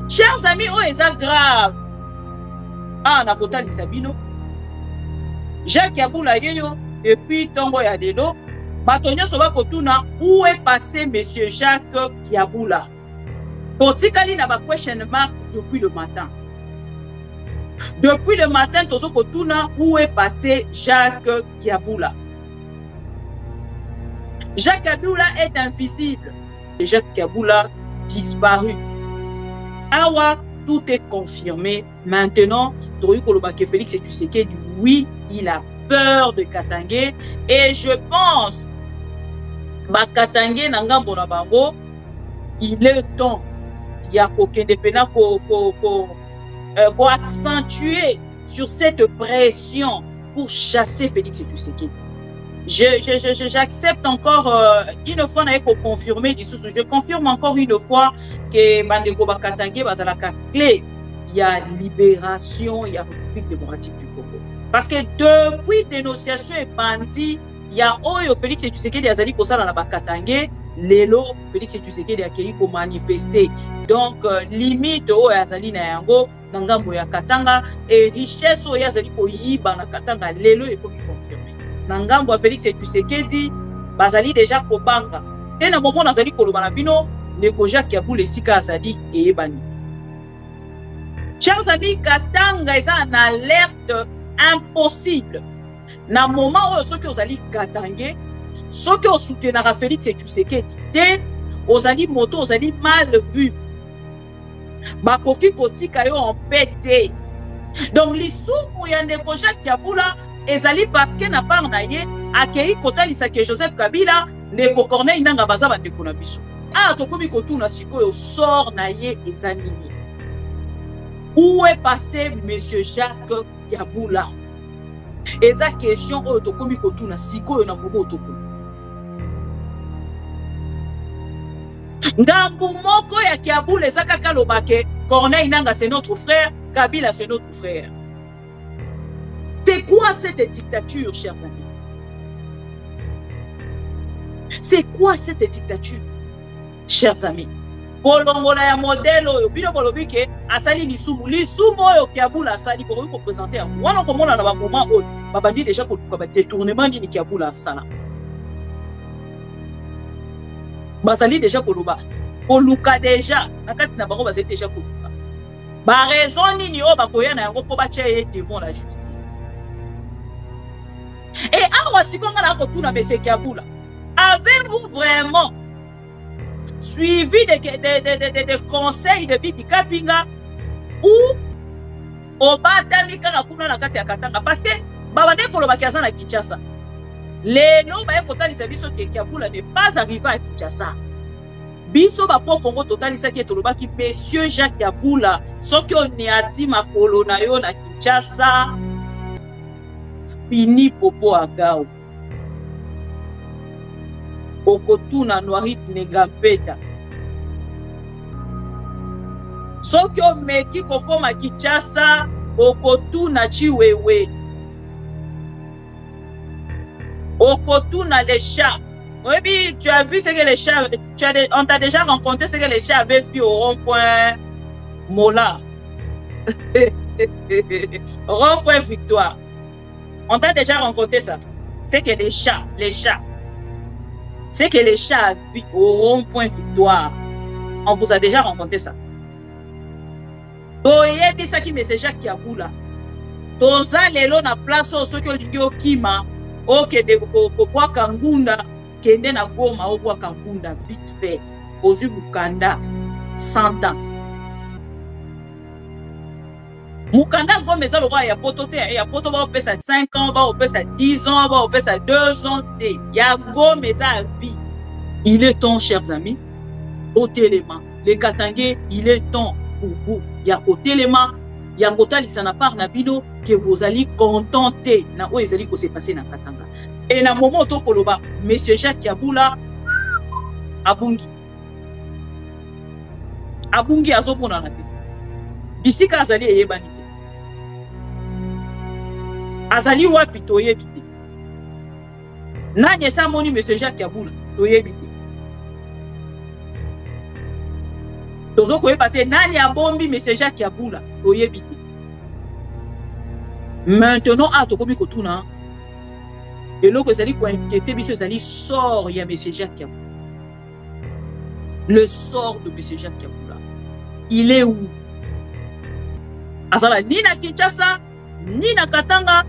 Chers amis, oh, c'est grave. Ah, na kota lisabino. Jacques Yabula yeyo, depuis Tongo Yadelo, Batonyo Soba Kotuna, où est passé monsieur Jacques Yabula? Totikali na ba question mark depuis le matin. Depuis le matin, Tozo Kotuna, où est passé Jacques Yabula? Jacques Yabula est invisible. Et Jacques Yabula disparu. Awa, tout est confirmé. Maintenant, Tori Kolobake Félix et Tshisekedi, oui, il a peur de Katangé. Et je pense, Katangé Nangambo Nabango, il est temps, il y a pour accentuer sur cette pression pour chasser Félix et Tshisekedi. J'accepte encore une fois pour confirmer. Je confirme encore une fois que Bandeko Bakatangé la clé. Il y a libération, il y a République démocratique du Congo. Parce que depuis dénonciation et bandit, il y a Oyo Félix et Tshisekedi Azali Kosala na Bakatangé, Lelo Félix et Tshisekedi Akei ko manifester. Donc limite Oyo Azali na yango nangambo ya Katanga et richesse Oyo Azali ko yiba na Katanga Lelo et ko confirmer. Nangambo Félix et Tshisekedi bazali déjà kobanga. Et na moment nazali koloba na bino neko Jacques Yabula esika azali eyebani. Chers amis, Katanga est en alerte impossible. Na moment où ceux qui ont Katangé, ceux qui ont soutenu Félix et Tshisekedi, aux ali moto, aux ali mal vu. Bakoki koti kayo en pété. Donc l'issue où il y a neko Jacques Yabula ezali parce que na part na ye akei kotalisa ke Joseph Kabila neko Corneille nanga baza bandeko na biso. Ah tokomi kotuna sikoyo sort na ye examiner. Où est passé monsieur Jacques Yabula? Eza question oyo tokomi kotuna sikoyo na mobo toko. Ngambu moko ya Yabula eza kaka lobake Corneille nanga c'est notre frère, Kabila c'est notre frère. C'est quoi cette dictature, chers amis? C'est quoi cette dictature, chers amis? Bolongola ya modèle oyo bino bolobike asali lisumu oyo Yabula asali pour vous présenter. Wana komona na ba moment oyo babandi déjà ko ba détournement ni Yabula asala. Basali déjà koloba. Koluka déjà nakati na bango bazali déjà koluka. Ba raison nini o bakoya na yango po ba tie devant la justice. Et awa sikonga na kotuna monsieur Yabula, avez-vous vraiment suivi des conseils de Bibi Kapinga ou obatami kaka kuna na kati ya Katanga? Parce que babande kolobaki aza na Kinshasa. Lelo baye kotalisa biso ke Yabula n'est pas arrivé à Kinshasa. Biso ba po Congo totalisa ke tolobaki monsieur Jacques Yabula soki oni ati makolo na yo na Kinshasa. Fini popo agao. Okotuna Noarit Negampeta. Soki omeki kokoma Kinshasa, okotuna Chiwewe. Okotuna les chats. Oui, tu as vu ce que les chats, on t'a déjà rencontré ce que les chats avaient fait au rond-point Mola. Rond-point Victoire. On t'a déjà rencontré ça. C'est que les chats. C'est que les chats au rond-point Victoire. On vous a déjà rencontré ça. Oye dit ça qui me c'est Jacques Yabula. Toza lelo na place au soki olingi okima oke de kokwa kangunda kende na Goma okwa kangunda vite fait. Ozu Bukanda 100 ans. Mukanda Goma eza le roi ya poto te ya poto ba opesa 5 ans ba opesa 10 ans ba opesa 2 ans te ya Goma eza vie. Il est temps, chers amis, au téléma les Katangé, il est temps pour vous ya au téléma ya kota lisana par na bino que vous allez contenter na o ezali ko se passer na Katanga. Et na moment to koloba monsieur Jacques Yabula abungi azomona na te bisika azali eyebani te azali wapi toyebi te nani sa moni monsieur Jacques Yabula toyebi te Tozo koyeba te nani abombi monsieur Jacques Yabula toyebi te. Maintenant a tokomi kotuna eloko ezali ko inquiéter biso ezali sort ya monsieur Jacques Yabula. Le sort de monsieur Jacques Yabula, il est où? Azala ni na Kinshasa ni na Katanga.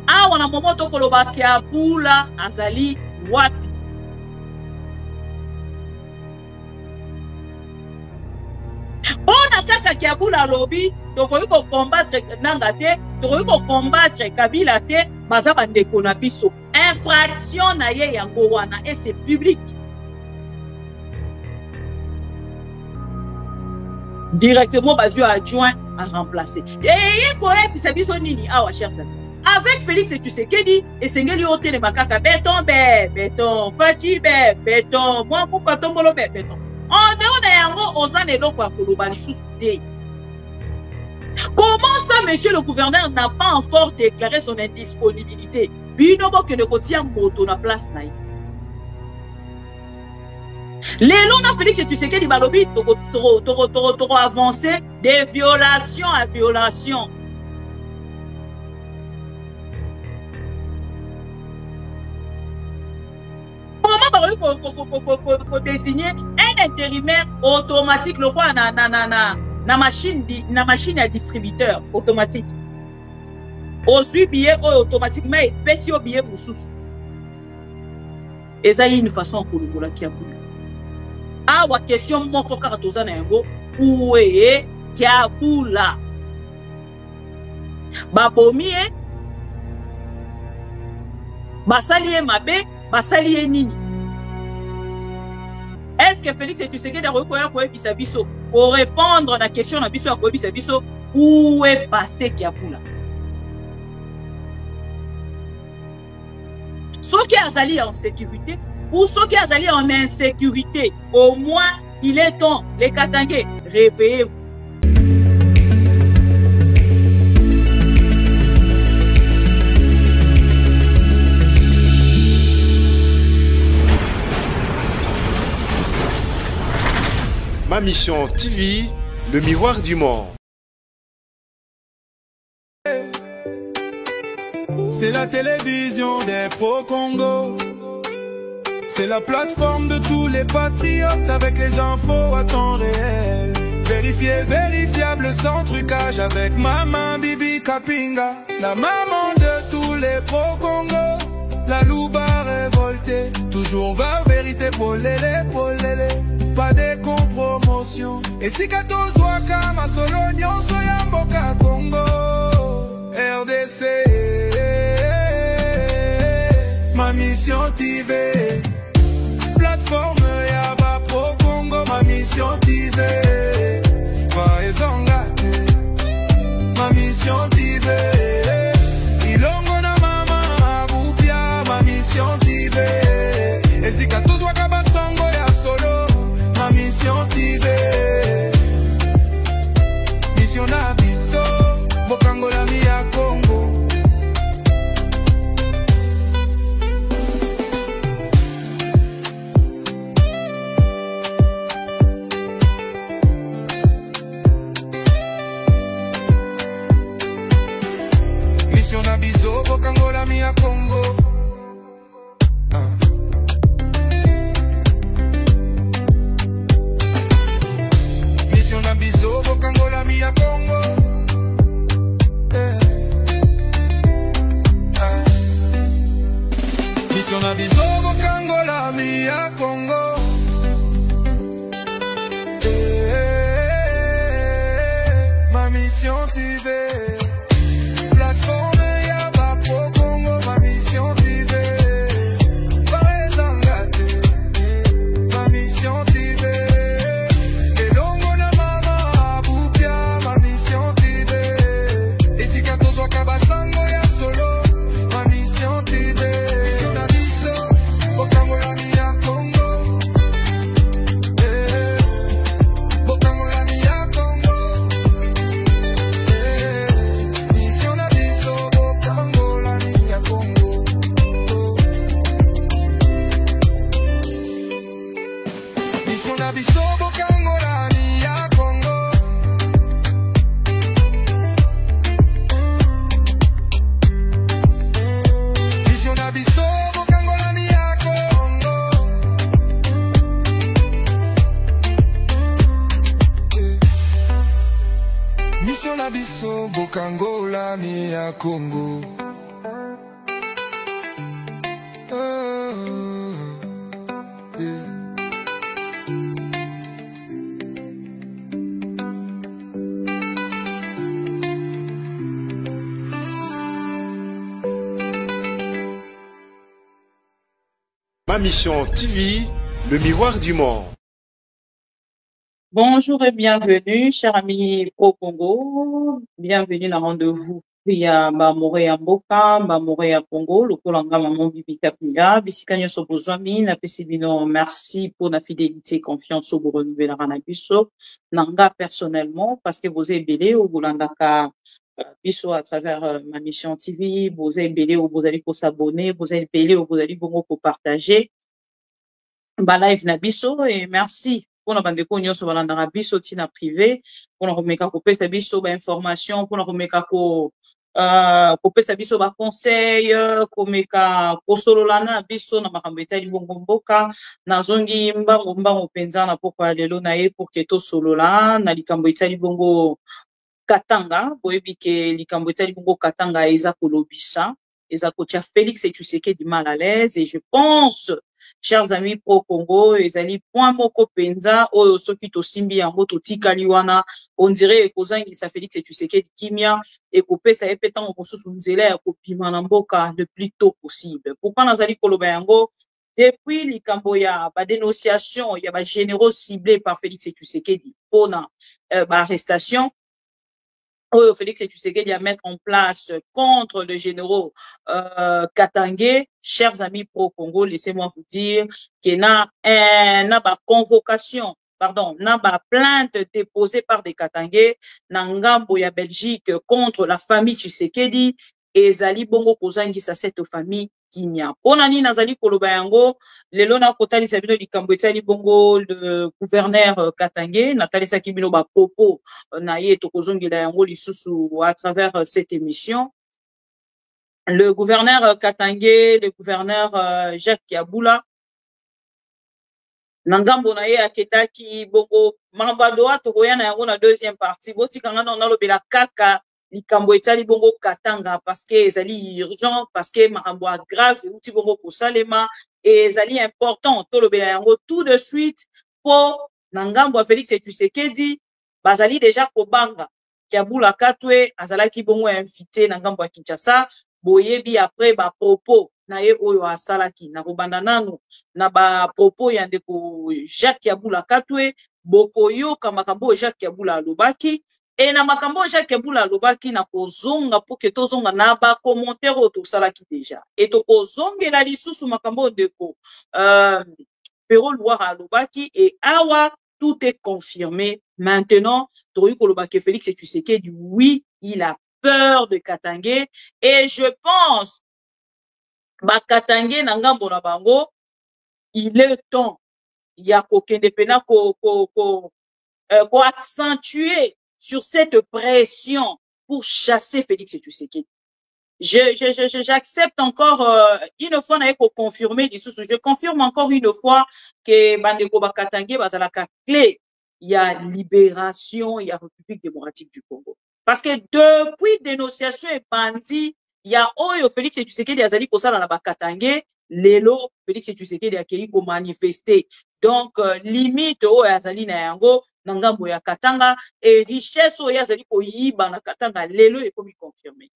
Awa na momoto koloba Yabula azali wapi? Bona kaka Yabula lobby tokoki ko combattre nanga te, tokoki ko combattre Kabila te, baza bandeko na biso. Infraction na ye yango wana et c'est public. Directement bazio adjoint à remplacer. Et koyebisa biso nini awa chers amis. Avec Félix Tshisekedi et Sengeli Otele Makaka béton béton Fati béton moi pourquoi tombolo béton. En dehors de yango ozane eloko ya koloba lisusu te. Comment ça, monsieur le gouverneur n'a pas encore déclaré son indisponibilité? Bino bo kene kotia moto na place na ye. Lelo na Félix Tshisekedi balobi toko avancé de violation à violation. Comment va désigner un intérimaire automatique le quoi na machine à distributeur automatique. Aussi billet automatiquement et pesi au billet sous. Et ça y est une façon pour le bola qui a boulé. Ah wa question mon coca tozana yango où est Yabula? Babomi basali mabe basali nini? Est-ce que Félix Tshisekedi a reconnu Biso pour répondre à la question de Biso où est passé Yabula? Ceux qui sont allés en sécurité ou ceux qui sont allés en insécurité, au moins il est temps, les Katangais, réveillez-vous. Ma Mission TV, le miroir du monde. C'est la télévision des pro-Congo. C'est la plateforme de tous les patriotes avec les infos à temps réel. Vérifié, vérifiable, sans trucage avec Maman Bibi Kapinga. La maman de tous les pro-Congo. La louba révoltée. Toujours va vérité pour l'élé, pas de compromotion. Et si 14 waka ma solonion soya mboka Congo RDC Ma Mission TV plateforme yaba pro Congo Ma Mission TV va ezongate Ma Mission TV ilongo na mama abupia Ma Mission TV et si 14 waka basango ya solo Ma Mission TV Mission na biso Bokangola mi ya Congo Mission na biso Bokangola mi ya Congo Biso Bokangola mi ya Congo Mission na biso Bokangola mi ya Congo Ma Mission TV plateforme ya ba pro Congo Ma Mission TV Ma Mission TV Kabasango ya solo Ma Mission TV Mission na biso Bokangola mi ya Congo Bokangola mi ya Congo Mission na biso bokangola mi ya Congo. Ma mission TV, le miroir du monde. Bonjour et bienvenue, chers amis au Congo. Bienvenue dans rendez-vous. Il y a Bamore ya Mboka, Bamore ya Congo, le Kolanga Maman Bibi Kapinga, Bisikanya Sobozwami, na Pesibino, merci pour la fidélité et confiance au renouveler na biso. Nanga personnellement, parce que vous êtes belé au Bolandaka biso à travers ma mission TV, vous êtes belé au Bozali pour s'abonner, vous êtes belé au Bozali Bongo pour partager. Ba live na biso et merci. Pour bandeko nyonso balandaka biso tina privé pour komeka kopesa biso ba information pour komeka ko kopesa biso ba conseil komeka kosololana biso na makambo etali bongo mboka na zongi mbango penza na pokwa lelo na ye pour que to solola na likambo etali bongo Katanga boyebi ke likambo etali bongo Katanga eza kolobisa eza kotia Félix Tshisekedi mal à l'aise et je pense chers amis pro Congo, ezali point moko penza oyo soki to simbi yango to tikali wana on dirait ekozangi sa Félix Tshisekedi kimia et kopesa epetango kosusu nzela ya kopima na mboka le plus tôt possible. Pourquoi nazali koloba yango depuis likambo ya ba dénonciation ya ba généraux ciblés par Félix Tshisekedi pona ba arrestation oyo Félix Tshisekedi à mettre en place contre le généraux Katangé. Chers amis pro-Congo, laissez-moi vous dire qu'il y a une convocation, pardon, une plainte déposée par des Katangé, Nangambo ya Belgique contre la famille Tshisekedi et Zali Bongo Kozangi sa cette famille Kimia. Ponani Nazali Koloba yango, lelo na kotali sabino likambo etali bongo le gouverneur Katangé, Nathalie Sakibino ba popo na ye tokozongela yango lisusu à travers cette émission. Le gouverneur Katangé, le gouverneur Jacques Kiabula, Nangambo na ye aketaki bongo mambadoa tokoya na yango na deuxième partie. Boti kangana on a lobela kaka likambo etali bongo Katanga parce que ezali urgent, parce que makambo grave uti bongo kosalema et ezali important to lobela yango tout de suite pour Nangambo Félix Tshisekedi bazali déjà kobanga Kiabula Katwe azalaki bongo invité Nangambo ya Kinshasa boyebi après ba propos na ye oyo asalaki na kobanda nano na ba propos ya ndeko Jacques Kiabula Katwe bokoyoka makambo Jacques Kiabula alobaki et na makambo Jacques Kiabula alobaki na kozonga pour que tozonga na ba commentaire oyo tosalaki déjà et to kozongela lisusu makambo ndeko Pero Loire alobaki et awa tout est confirmé maintenant toyi kolobaki Félix Tshisekedi oui il a peur de Katangé et je pense ba Katangé na ngambo na bango il est temps ya kokende pena ko accentuer sur cette pression pour chasser Félix Tshisekedi. J'accepte encore une fois na ko confirmer je confirme encore une fois que bandeko ba Katangé bazalaka clé il y a libération il y a République démocratique du Congo. Parce que depuis dénonciation et bandit, il y a Oyo Félix Tshisekedi azali kosala na Bakatangé, lelo Félix Tshisekedi akei ko manifester. Donc limite Oyo azali na yango na ngambo ya Katanga et richesse Oyo azali ko yiba na Katanga lelo et comme confirmé.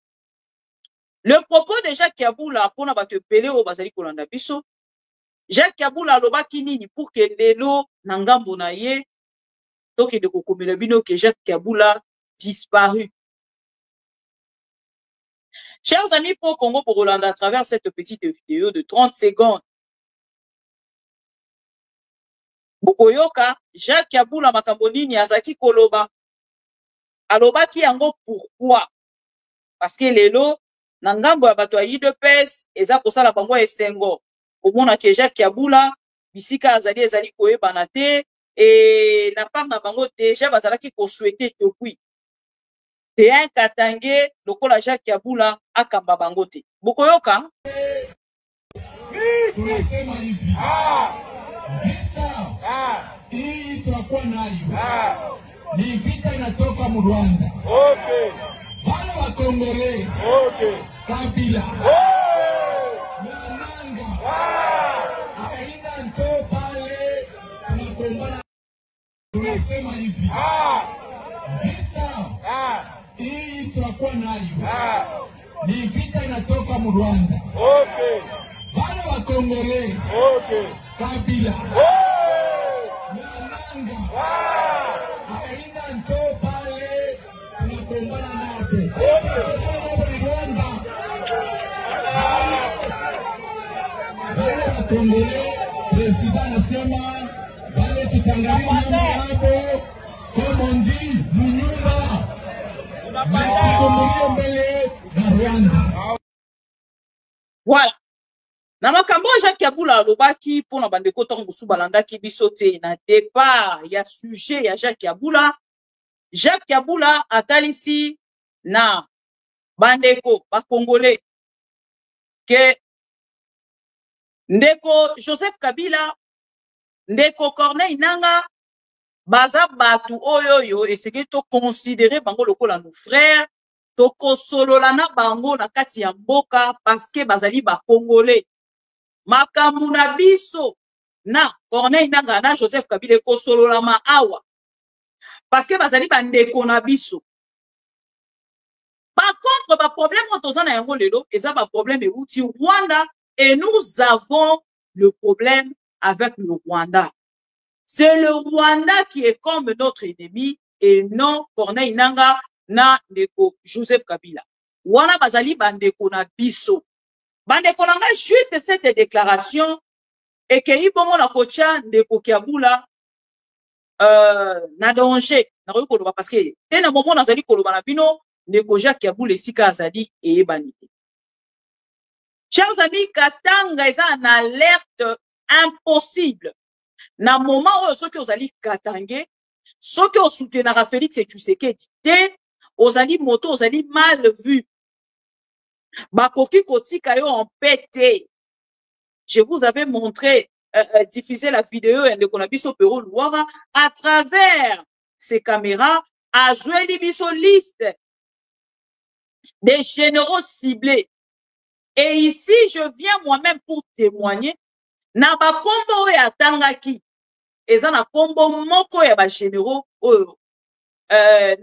Le propos de Jacques Kiabula pona ba te pele o bazali kolanda biso. Jacques Kiabula alobaki nini pour que lelo na ngambo na ye toke de kokomela bino que Jacques Kiabula disparu. Chers amis pour Congo pour Hollande, à travers cette petite vidéo de 30 secondes, Bokoyoka, Jacques Kiabula Makambonini, Azaki Koloba, Alobaki yango pourquoi? Parce que lelo, Nangambo ya bato yi de pes, eza kosala bango esengo. Omona ke Jacques Kiabula, bisika ezali koyebana te, et la part na bango déjà bazalaki ko souhaiter depuis. Te un Katangé lokola Jacques Kiabula akamba bango te. Bokoyoka? ni vita inatoka mu Rwanda. Okay. Wale wa Kongole. Okay. Kabila. Nanga. Aina nto pale tunagombana. Tunasema hivi. Vita. Hii tutakuwa nayo. Ni vita inatoka mu Rwanda. Okay. Wale wa Kongole. Okay. Kabila. Nanga. Aina nto pale tunagombana napo. Rwanda. Wale wa Kongole, president anasema wale tutangalia nyama hapo kama ndi mnyumba. Voilà. Na makambo Jacques Kabula alobaki pona bandeko tongo musu balandaki biso te na départ ya sujet ya Jacques Kabula. Jacques Kabula atalisi na bandeko ba Congolais que ndeko Joseph Kabila, ndeko Corneille Nanga baza batu oyoyo eseke to considérer bango lokola nos frères, to kosolola na bango na kati ya mboka parce que bazali ba Congolais. Makambo na biso na Corneille Nanga na Joseph Kabila kosolola ma awa parce que bazali ba ndeko na biso. Par contre, ba problème otoza na yango lelo eza ba problème euti Rwanda et nous avons le problème avec le Rwanda. C'est le Rwanda qui est comme notre ennemi et non Corneille Nanga na ndeko Joseph Kabila. Wana bazali bandeko na biso. Bandeko nanga juste cette déclaration et que ibongo na kocha ndeko Kabula na danger na koloba parce que tena momo nazali koloba na bino ndeko Jacques Kabula esika azali ebanité. Chers amis, Katanga est en alerte impossible. Na moment où ceux qui osali Katangé, ceux qui ont soutenu Félix et Tshisekedi, osali moto, osali mal vu. Bakoki kotika yo en pété. Je vous avais montré, diffusé la vidéo de Konabiso Pero Louara à travers ces caméras, à jouer biso liste des généraux ciblés. Et ici, je viens moi-même pour témoigner. Na ba kombo ya tangaki. Eza na kombo moko ya ba généraux.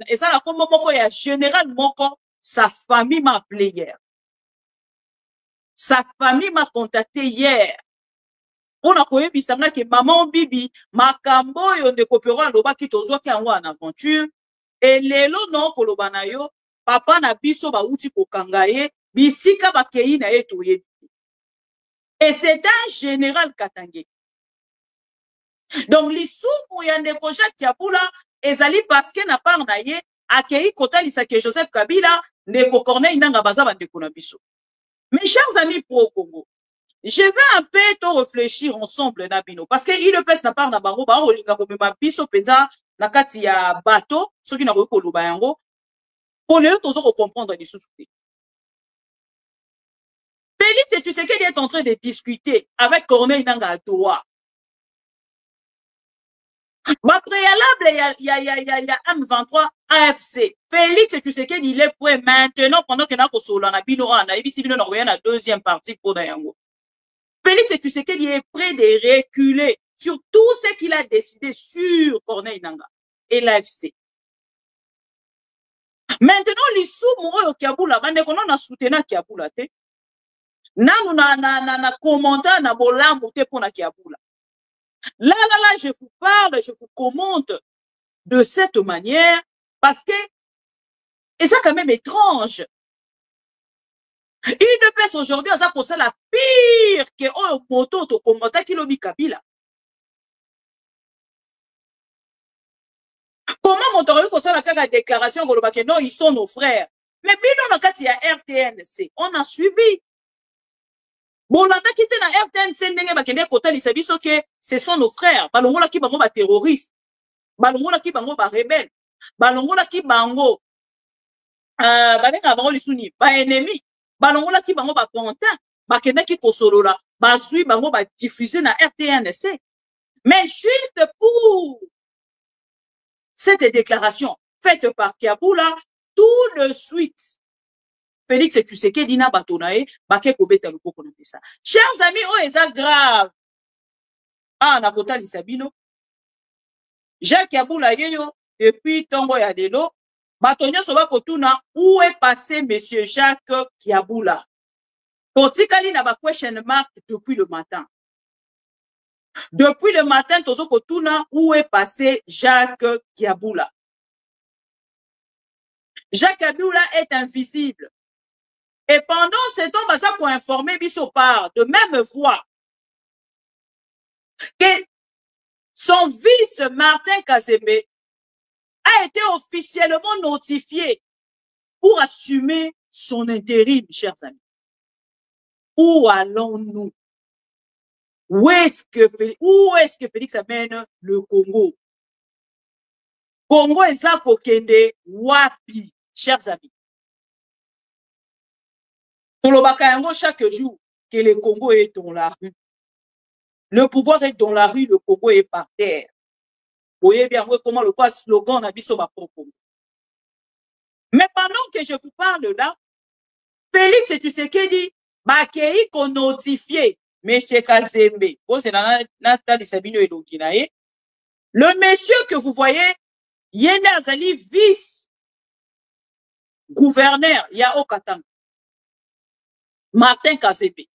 Eza na kombo moko ya général moko. Sa famille m'a appelé hier. Sa famille m'a contacté hier. On a koye bisanga ke maman bibi makambo yo de kopero loba ki tozwa ki yango en aventure. Et lelo non koloba na yo papa na biso ba uti kokanga ye bisika ba kei na ye toye. Et c'est un général Katangé. Donc l'issou yande ko Jacques Kabula ezali parce que na part na ye akei kotalisa ke Joseph Kabila ndeko Corneille Nanga baza bandeko na biso. Mes chers amis pro-Congo, je vais un peu to réfléchir ensemble Nabino parce que il pèse na part na bango ba olinga ko mema biso penza na kati ya bateau soki na ko loba yango pour le tozo ko comprendre les sous. Félix et Tshisekedi est en train de discuter avec Corneille Nanga à Doha. Ma préalable, il y a M23 AFC. Félix et Tshisekedi, il est prêt maintenant pendant que nous sommes là, nous avons la deuxième partie pour Dayango. Félix et Tshisekedi est prêt de reculer sur tout ce qu'il a décidé sur Corneille Nanga et l'AFC. Maintenant, les sous-moureux au Kabula, on a soutenu Kabula. Nanu na commentaire na bolambo te pona Kabula. Là, je vous parle, je vous commente de cette manière parce que, et ça quand même étrange. Il ne peut aujourd'hui, ça pour ça la pire que oh moto to commentaire qui l'obi Kabila. Comment monter pour ça la déclaration que non, ils sont nos frères. Mais bien dans il y a RTNC, on a suivi. Bon, on a quitté la RTNC, ce sont nos frères. Balongola ki bango ba terroristes. Balongola ki bango ba rebelles. Balongola ki bango baleka bango lisuni ba ennemis. Balongola ki bango ba content. Ba kende ki kosolola. Ba sui bango ba diffuser na RTNC. Mais juste pour cette déclaration faite par Kiabula, tout de suite, Félix Tshisekedi na batonae, bake kobeta lupoko na pesa. Chers amis, oh, eza grave. Ah, na kota lisabino. Jacques Kiabula yeyo, depuis Tongo ya Lelo, batonyo soba kotuna, où est passé monsieur Jacques Kiabula? Totikali na ba question mark depuis le matin. Depuis le matin, tozo kotuna, où est passé Jacques Kiabula? Jacques Kiabula est invisible. Et pendant ce temps, ça pour informer Bissopar de même voix que son fils Martin Kazembe a été officiellement notifié pour assumer son intérim, chers amis. Où allons-nous? Où est-ce que Félix amène le Congo? Congo est à Kokende Wapi, chers amis. Pour le Bakayango, chaque jour que le Congo est dans la rue, le pouvoir est dans la rue, le Congo est par terre. Vous voyez bien comment le slogan a dit sur ma propre. Mais pendant que je vous parle là, Félix Tshisekedi Bakei qu'on notifié M. Kazembe. Le monsieur que vous voyez, Yenda Azali, vice-gouverneur, Yao Katanga. Martin Kazembe.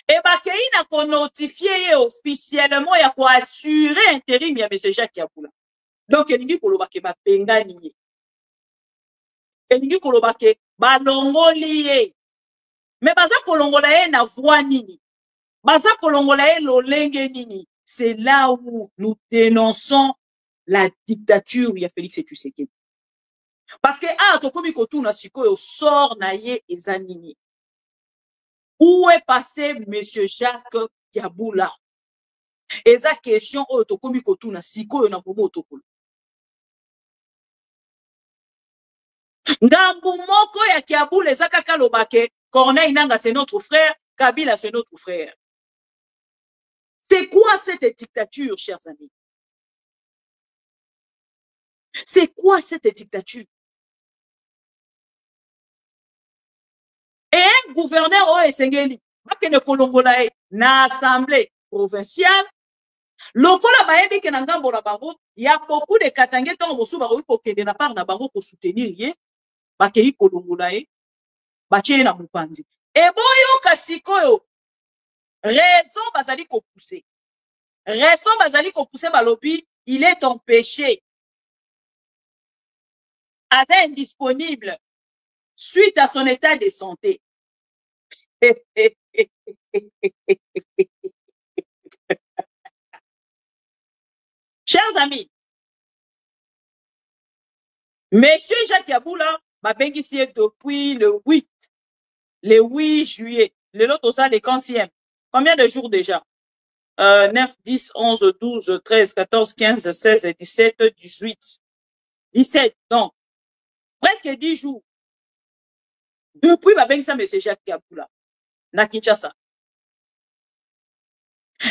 Et Bakei n'a qu'on notifié officiellement, il y a quoi assurer intérim, il y a M. Jacques Kiabula. Donc, il dit que le Bakei m'a pengani. Il dit que le Bakei m'a longolié. Mais baza kolongola na voix nini. Baza kolongola lolenge nini. C'est là où nous dénonçons la dictature il y a Félix Tshisekedi. Parce que ah tokomi kotuna sikoyo sort na ye ezanini. Où est passé monsieur Jacques Kiabula? Eza question o tokomi kotuna sikoyo na bomo tokolo. Ngambu moko ya Kiabula eza kaka lobake. Corneille Nanga, c'est notre frère. Kabila, c'est notre frère. C'est quoi cette dictature, chers amis? C'est quoi cette dictature? Et un gouverneur au Essengeli, bakene kolongolae na assemblée provinciale, lokola baebi ke na ngambo na bango, ya beaucoup de katangé tant mosu ba ko kende na part na bango ko soutenir ye, bakei kolongolae. Batie na mupanzi. Et boyo kasikoyo. Raison bazali ko pousser. Raison bazali ko pousser balobi, il est empêché. Indisponible suite à son état de santé. Chers amis, monsieur Jacques Kiabula m'a bénéficié depuis le 8 juillet. Le lot, ça, les quantièmes. Combien de jours déjà? 9, 10, 11, 12, 13, 14, 15, 16, 17, 18, 17. Donc, presque 10 jours. Depuis, ma bénéfice, monsieur Jacques Kiabula. Na Kinshasa.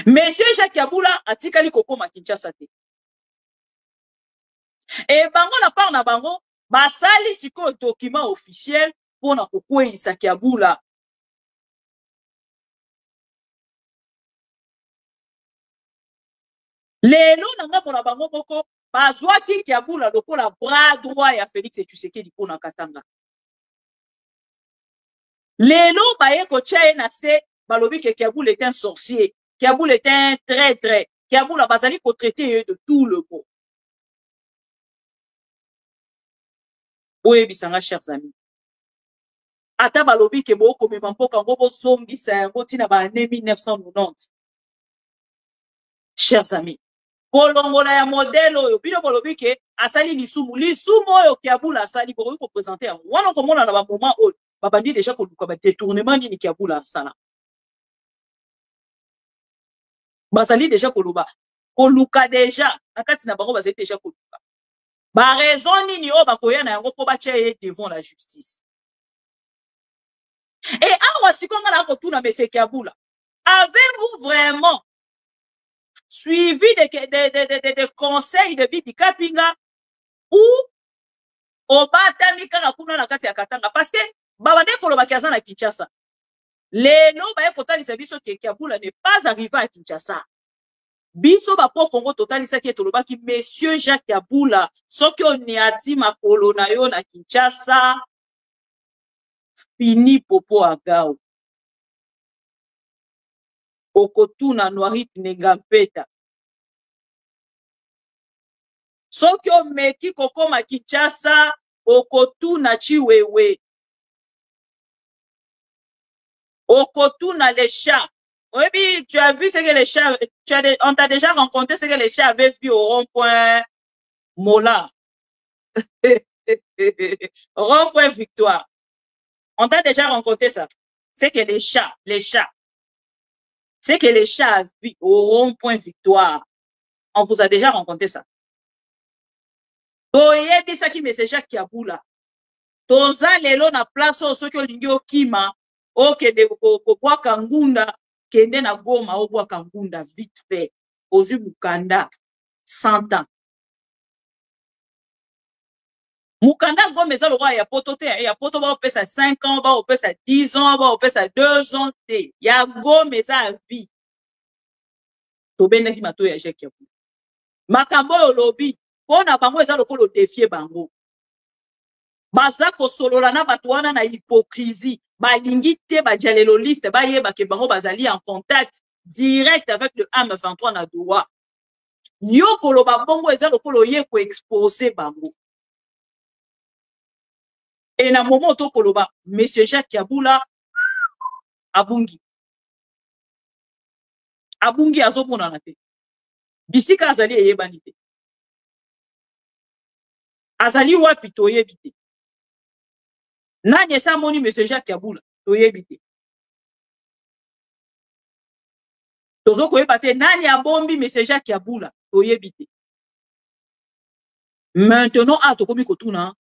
Monsieur Jacques Kiabula a tikali koko ma Kinshasa te. Et bango na part na bango, basali siko document officiel pour na kokweyisa Kiabula. Lelo nanga pona bango moko bazwaki Kiabula lokola bras droit ya Félix Tshisekedi pona Katanga. Lelo baye ko tchaye na se balobi ke Kiabula est un sorcier, Kiabula est un traître, Kiabula bazali ko traiter de tout le monde. Oye bisanga chers amis. Ata balobi ke bo ko mema mpoka ngo bo songisa yango tina ba année 1990. Chers amis. Kolongola ya modèle oyo bino bolobi ke asali lisumu oyo Kiabula asali pour ko présenter en wana komona na ba moment oyo babandi déjà ko luka ba détournement ni Kiabula asala basali déjà koloba koluka déjà nakati na bango bazali déjà koluka ba raison nini o bakoya na yango po ba tcheye devant la justice. Et awa sikonga na ko tuna monsieur Kiabula, avez-vous vraiment suivi de conseils de Bibi Kapinga ou obatami kaka kuna na kati ya Katanga parce que babande koloba kiaza na Kinshasa lelo baye kotalisa biso ke Kiabula n'est pas arrivé à Kinshasa biso bapo Congo totalisa ki etolobaki monsieur Jacques Kiabula soki oniati makolo na yo na Kinshasa fini popo agao okotuna Noirit Nengampeta soki omeki kokoma Kinshasa okotuna Chiwewe okotuna les chats. Oui, puis tu as vu ce que les chats, on t'a déjà rencontré ce que les chats avaient vu au rond-point Mola. Rond-point Victoire. On t'a déjà rencontré ça. C'est que les chats. C'est que les chats avaient vu au rond-point Victoire. On vous a déjà rencontré ça. Oye, dit ça qui me c'est Jacques Kiabula. Toza lelo na place au soki olingi okima. Ok, de Bois Kangunda, Kende na Goma, au Bois Kangunda, vite fait. Ozu Mukanda, 100 ans. Mukanda Goma, ça le roi, il y a pototé, il y a poto, on peut ça 5 ans, on peut ça 10 ans, on peut ça 2 ans, il y a Goma, ça a vie. Tobena qui m'a tout ya Jacques Kiabula. Makambo au lobby, pour na bango, ça le ko le défier bango. Bazako solola na batuana na hypocrisie. Balingi te bajaleloliste bayeba ke bango bazali en contact direct avec le AM23 na Doua. Yo koloba bongo eza lokolo ye ko exposer bango. Et na moment to koloba monsieur Jacques Kiabula abungi. Abungi azomona na te. Bisika azali eyebani te. Azali wapi toyebi te. Nani esa moni monsieur Jacques Kiabula toyebi te. Tozo koyeba te nani abombi monsieur Jacques Kiabula toyebi te. Maintenant tokomi kotuna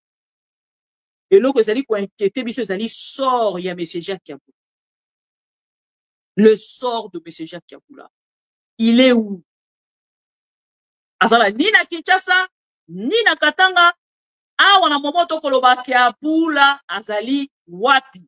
eloko ezali ko inquiéter biso ezali sort ya monsieur Jacques Kiabula. Le sort de monsieur Jacques Kiabula. Il est où? Azala ni na Kinshasa ni na Katanga. Awa na momoto koloba Kiabula azali wapi?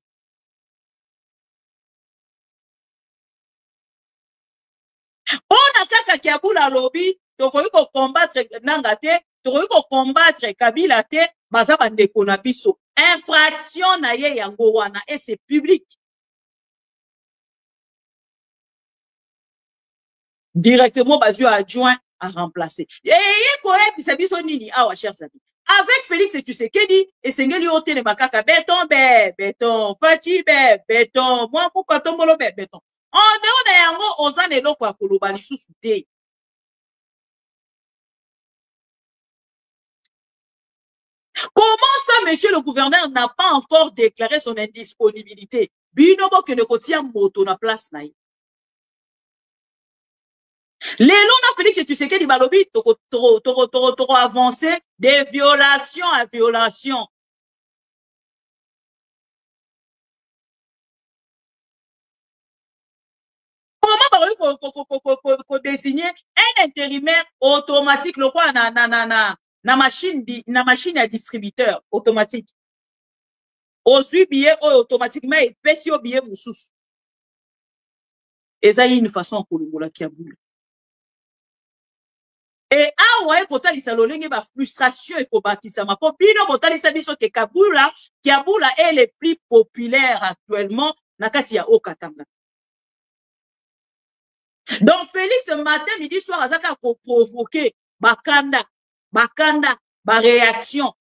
Ona kaka Kiabula lobby, tokoyi ko combattre nanga te, tokoyi ko combattre Kabila te, baza bandeko na biso. Infraction na ye yango wana et c'est public. Directement bazu adjoint à remplacer. Et ye koye bisa biso nini awa chers amis. Avec Félix Tshisekedi et Sengeli Otele Makaka, béton, Fati, béton, moi, pourquoi tombolo, béton. En dehors de yango, ozan et l'eau, quoi, kolobali sous-souté. Comment ça, monsieur le gouverneur n'a pas encore déclaré son indisponibilité? Binobo que ne kotia moto na place naï. Les longs Félix Tshisekedi balobi toro avancé de violation à violation. Comment va désigner un intérimaire automatique le quoi na machine à distributeur automatique. Au billet automatiquement et pèse au billet moussous. Et ça y est une façon pour le Kiabula. Et awa kotali salolenge ba frustration et kobakisa ma popino kotali sabiso ke Kiabula est le plus populaire actuellement na kati ya Okatanga. Donc Félix matin midi soir azaka ko provoquer bakanda ba réaction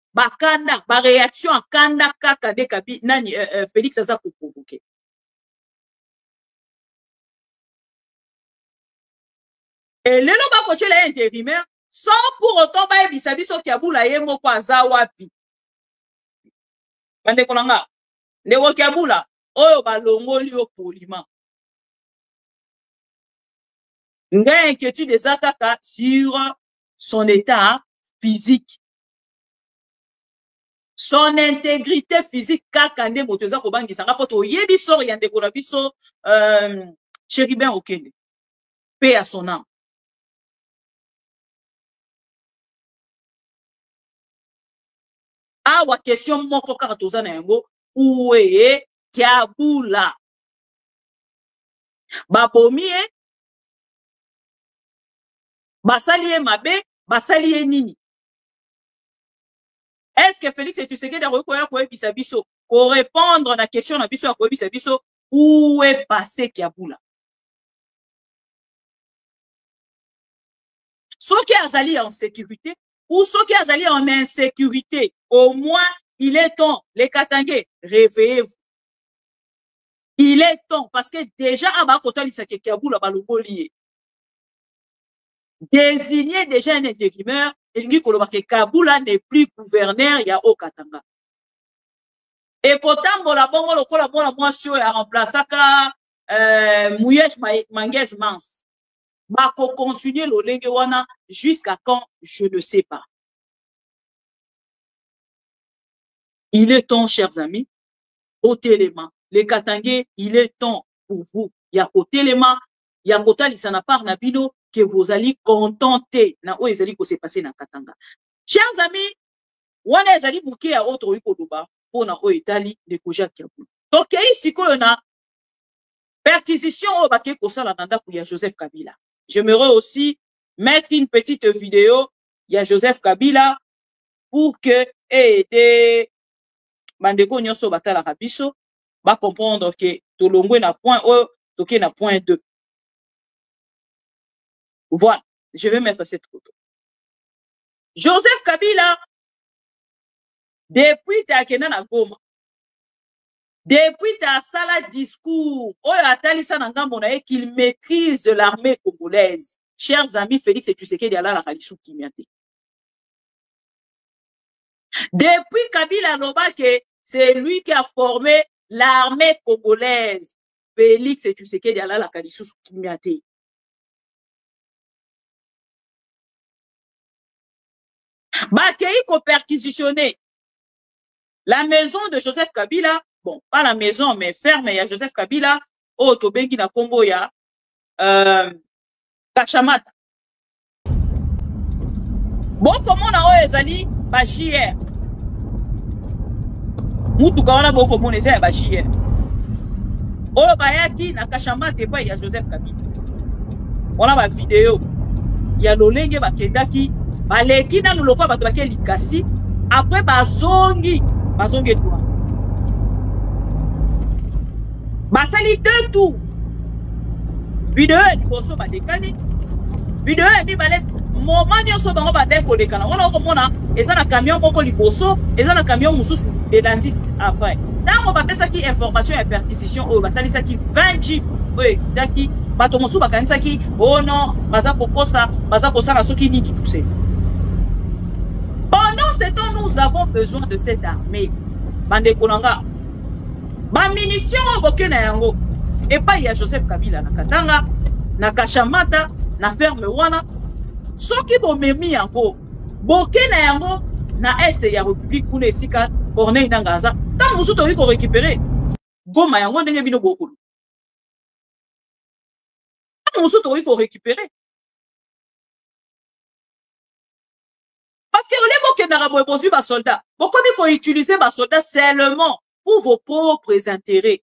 akanda kaka de kabi nani Félix azaka ko provoquer. Et lelo ba koche la intérimaire sans pour autant ba ebisa biso Kiabula ye moko aza wapi. Bande kolanga. Ndeko Kiabula oyo ba longoli o poliment. Nga inquiétude des attaques sur son état physique. Son intégrité physique kaka nde motoza ko bangisa nga poto yebi sori ya ndeko na biso Chéribin Okende. Paix à son âme. Awa question moko kaka tozana yango uwe Kiabula. Babomie basaliye mabe, basaliye nini? Est-ce que Félix Tshisekedi a koyebisa biso ko répondre à la question na biso koyebisa biso où est passé Kiabula? Ceux qui azali en sécurité ou ceux qui azali en insécurité, au moins il est temps, les Katangais, réveillez-vous. Il est temps parce que déjà Aba Kotalisa Kiabula balobolié. Désigner déjà un intérimaire, il dit que Kabula n'est plus gouverneur, il y a au Katanga. Et Kotambo la bongo le kola bona moisio ya remplaçaka Mouyesh Manguez Mans. Bako continuer le lenge wana jusqu'à quand, je ne sais pas. Il est temps, chers amis, au téléma. Les Katangais, il est temps pour vous. Il y a au téléma, il y a Kota Lissana par Nabino, que vous allez contenter. Na o ezali ko se passer na Katanga. Chers amis, wana ezali bouquet à autre Ukoduba, pour na o Italie, de Koja Kiabula. Donc, ici, qu'on a perquisition au baquet Kosala Nanda pour Joseph Kabila. J'aimerais aussi mettre une petite vidéo, il y a Joseph Kabila, pour que aider Bandeko Nyoso Batala Rabiso, va comprendre que Tolongwe na point 1, Toké na point 2. Voilà, je vais mettre cette photo. Joseph Kabila, depuis ta Kenan Goma, depuis ta sala discours, qu'il maîtrise l'armée congolaise. Chers amis, Félix Tshisekedi ala la Kalisou Kimiate. Depuis Kabila Lobake, c'est lui qui a formé l'armée congolaise. Félix Tshisekedi ala la Kalisou Kimiate. Bakei ko perquisitionné la maison de Joseph Kabila. Bon, pas la maison, mais ferme, il y a Joseph Kabila, au Tobengi na Congo, il y a Kachamata. Bon, comment on a ezali Bachir? Moutou kawana bon comment on ezali Bachir. Oh, bayaki na Kachamata et pas il y a Joseph Kabila. On a ma vidéo. Il y a l'olenge bakendaki, baleki na loko batobake likasi, après bazongi toi. Basali deux tours. Vidéo est liboso badekani. Vidéo est bibalé. Moment nyonso bango badeko lekana. On a komona eza na camion moko liboso, eza na camion mususu elandi après. Tango bapesa ki information et perquisition o batalisa ki 20 jeep oye daki bato mususu bakanisa ki oh non, baza kosa na soki nini poussé. Pendant ce temps, nous avons besoin de cette armée. Bande konanga. Ba munition boke na yango. Et pas il y a Joseph Kabila na Katanga, na Kachamata, na ferme wana. Soki bo memi yango, boke na yango na est ya République kuna esika Corneille Nangaza. Tant musu to ko récupérer. Goma yango ndenge bino bokulu. Tant musu to ko récupérer. Parce que les mots qui n'ont pas besoin de soldats, pourquoi il faut utiliser les soldats seulement pour vos propres intérêts?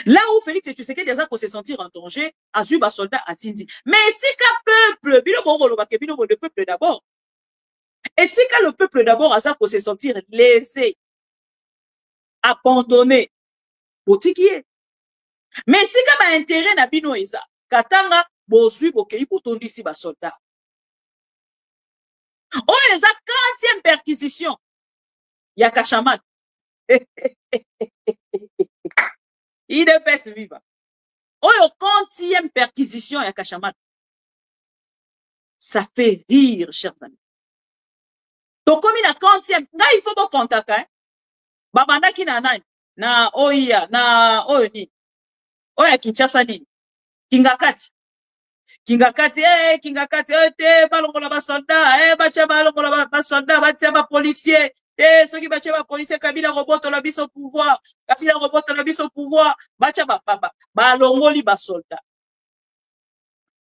Là où Félix Tshisekedi déjà qu'on se sentir en danger, a eu des soldats à Tindi. Mais si qu'un peuple, le peuple d'abord, et si que le peuple d'abord a ça qu'on se sentir lésé, abandonné, botiquier. Mais si que un intérêt n'a bino isa, Katanga, bosui bokei pour ton d'ici bas soldats. Oh, les 40e perquisition. Il y a Kachamat. Il ne peut se vivre. Oh, le 40e perquisition, il y a Kachamat. Ça fait rire, chers amis. Donc, comme il y a 40e, là, il faut pas contacter. Hein? Babanda qui na nani. Na Oya, na Oyoni. Oya Kinshasa ni. Kingakati. Kingakati, te balongola ba soldat, bacha balongola ba soldat, bacha ba policier, ceux qui bacha ba policier, Kabila robote la biso pouvoir, Kabila robote la biso pouvoir, bacha ba balongoli ba soldat,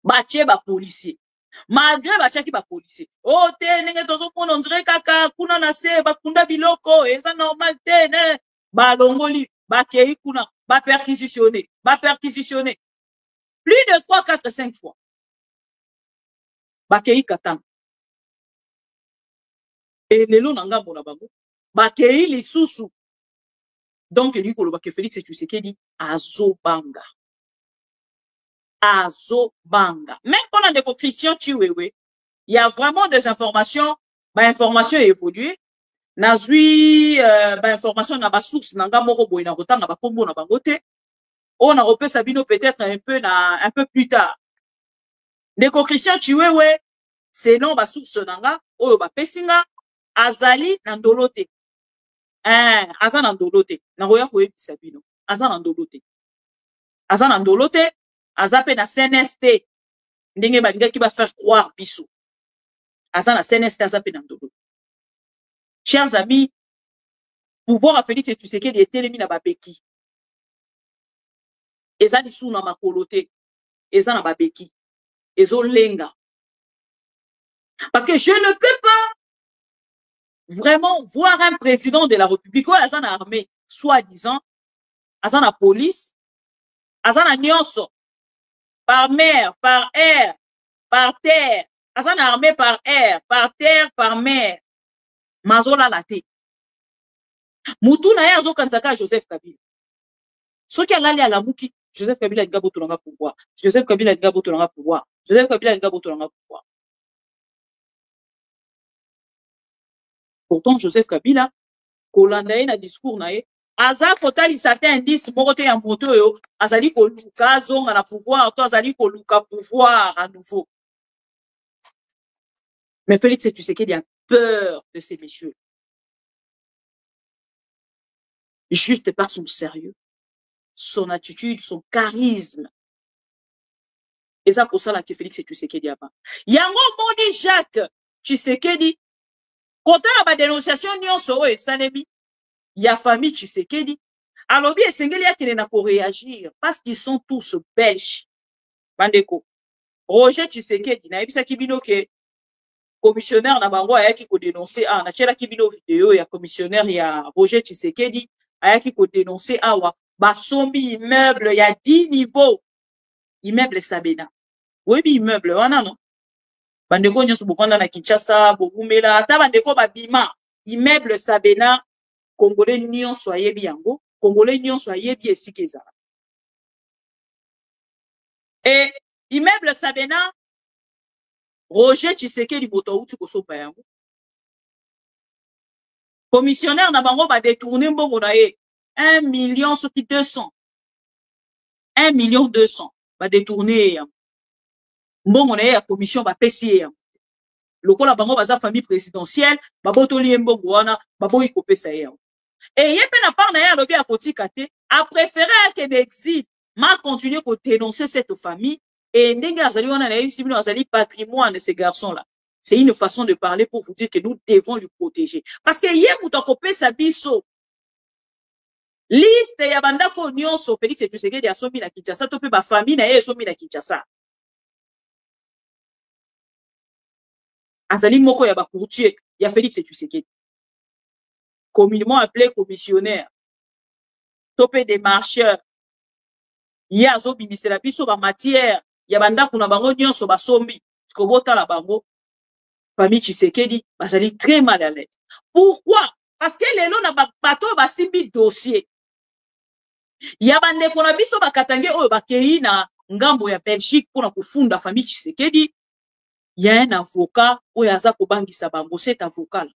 bacha ba policier. malgré bachaki ba policier oh te ndenge tozomona on dirait kaka kuna na se bakunda biloko eza normal te ne balongoli bakei kuna baperquisitionné plus de 3 4 5 fois bakei katanga et lelo na ngambo na bango bakei lisusu donc elingi koloba ke Félix Tshisekedi azobanga même pendant ndeko Christian Chiwewe il y a vraiment des informations information évolué nazwi information na source na nga moko boy na kotanga bakombo na bango te on a repé Sabino peut-être un peu plus tard ndeko Christian Chiwewe selon source na nga oyo bapesinga azali na ndolo te aza na ndolo te nakoya koyebisa bino aza na ndolo te aza pe na CNST ndenge balingaki ba faire croire biso aza na CNST aza pe na ndolo. Chers amis, pouvoir à Félix Tshisekedi etelemi na babeki eza lisu na makolo te eza na babeki ezolenga parce que je ne peux pas vraiment voir un président de la République ou aza na armée soi-disant aza na police aza na nyonso par mer par air par terre aza na armée par air par terre par mer mazola la te mutu na ye azokanisaka Joseph Kabila soki alali alamuki Joseph Kabila alinga botolanga pouvoir Joseph Kabila alinga botolanga pouvoir Joseph Kabila alinga botolanga pouvoir. Pourtant Joseph Kabila kolanda ye na discours na ye aza kotalisa te indice moko te ya moto oyo azali koluka azonga na pouvoir to azali koluka pouvoir à nouveau. Mais Félix Tshisekedi a peur de ces messieurs juste par son sérieux, son attitude, son charisme. Et ça pour ça là que Félix Tshisekedi a pas. Yango moni Jacques Tshisekedi quand on a ba dénonciation nyonso oyo esalemi ya famille Tshisekedi alobi esengeli akene na ko réagir parce qu'ils sont tous belges. Bandeko Roger Tshisekedi na yebisaki bino ke commissionnaire na bango ayaki ko dénoncer na tielaki bino vidéo ya commissionnaire ya Roger Tshisekedi ayaki ko dénoncer awa basombi immeuble ya 10 niveaux immeuble Sabena. Oui bi immeuble wana non bandeko nyonso bovanda na Kinshasa bobumela ata bandeko babima immeuble Sabena congolais nyonso ayebi yango congolais nyonso ayebi esika ezala et immeuble Sabena Roger Tshisekedi moto uti kosopa yango commissionnaire na bango ba détourner mbongo na ye 1 million soki 200 1 million 200 ba détourner yango mbongo na ye ya commission ba pesi ye yango lokola bango baza famille présidentielle babotoli mbongo wana baboyi kopesa ye yango et ye pe na part na ye alobi akotika te a préféré que d'exil ma continuer ko dénoncer cette famille et ndenge azali wana na yebisi bino azali patrimoine de ces garçons là. C'est une façon de parler pour vous dire que nous devons lui protéger parce que ye muto kopesa biso liste ya bandako nyonso Félix Tshisekedi asomi na Kinshasa to pe ba famille na ye asomi na Kinshasa azali moko ya ba courtier ya Félix Tshisekedi communément appelé commissionnaire to pe des marcheurs ye azobimisela biso ba matière ya bandako na bango nyonso basombi kobota la bango famille Tshisekedi bazali très mal à l'aise. Pourquoi? Parce que lelo na bato basimbi dossier ya bandeko na biso bakatange oyo bakei na ngambo ya Belgique pour na kufunda famille Tshisekedi. Il y a un avocat oyo aza kobangisa bango cet avocat là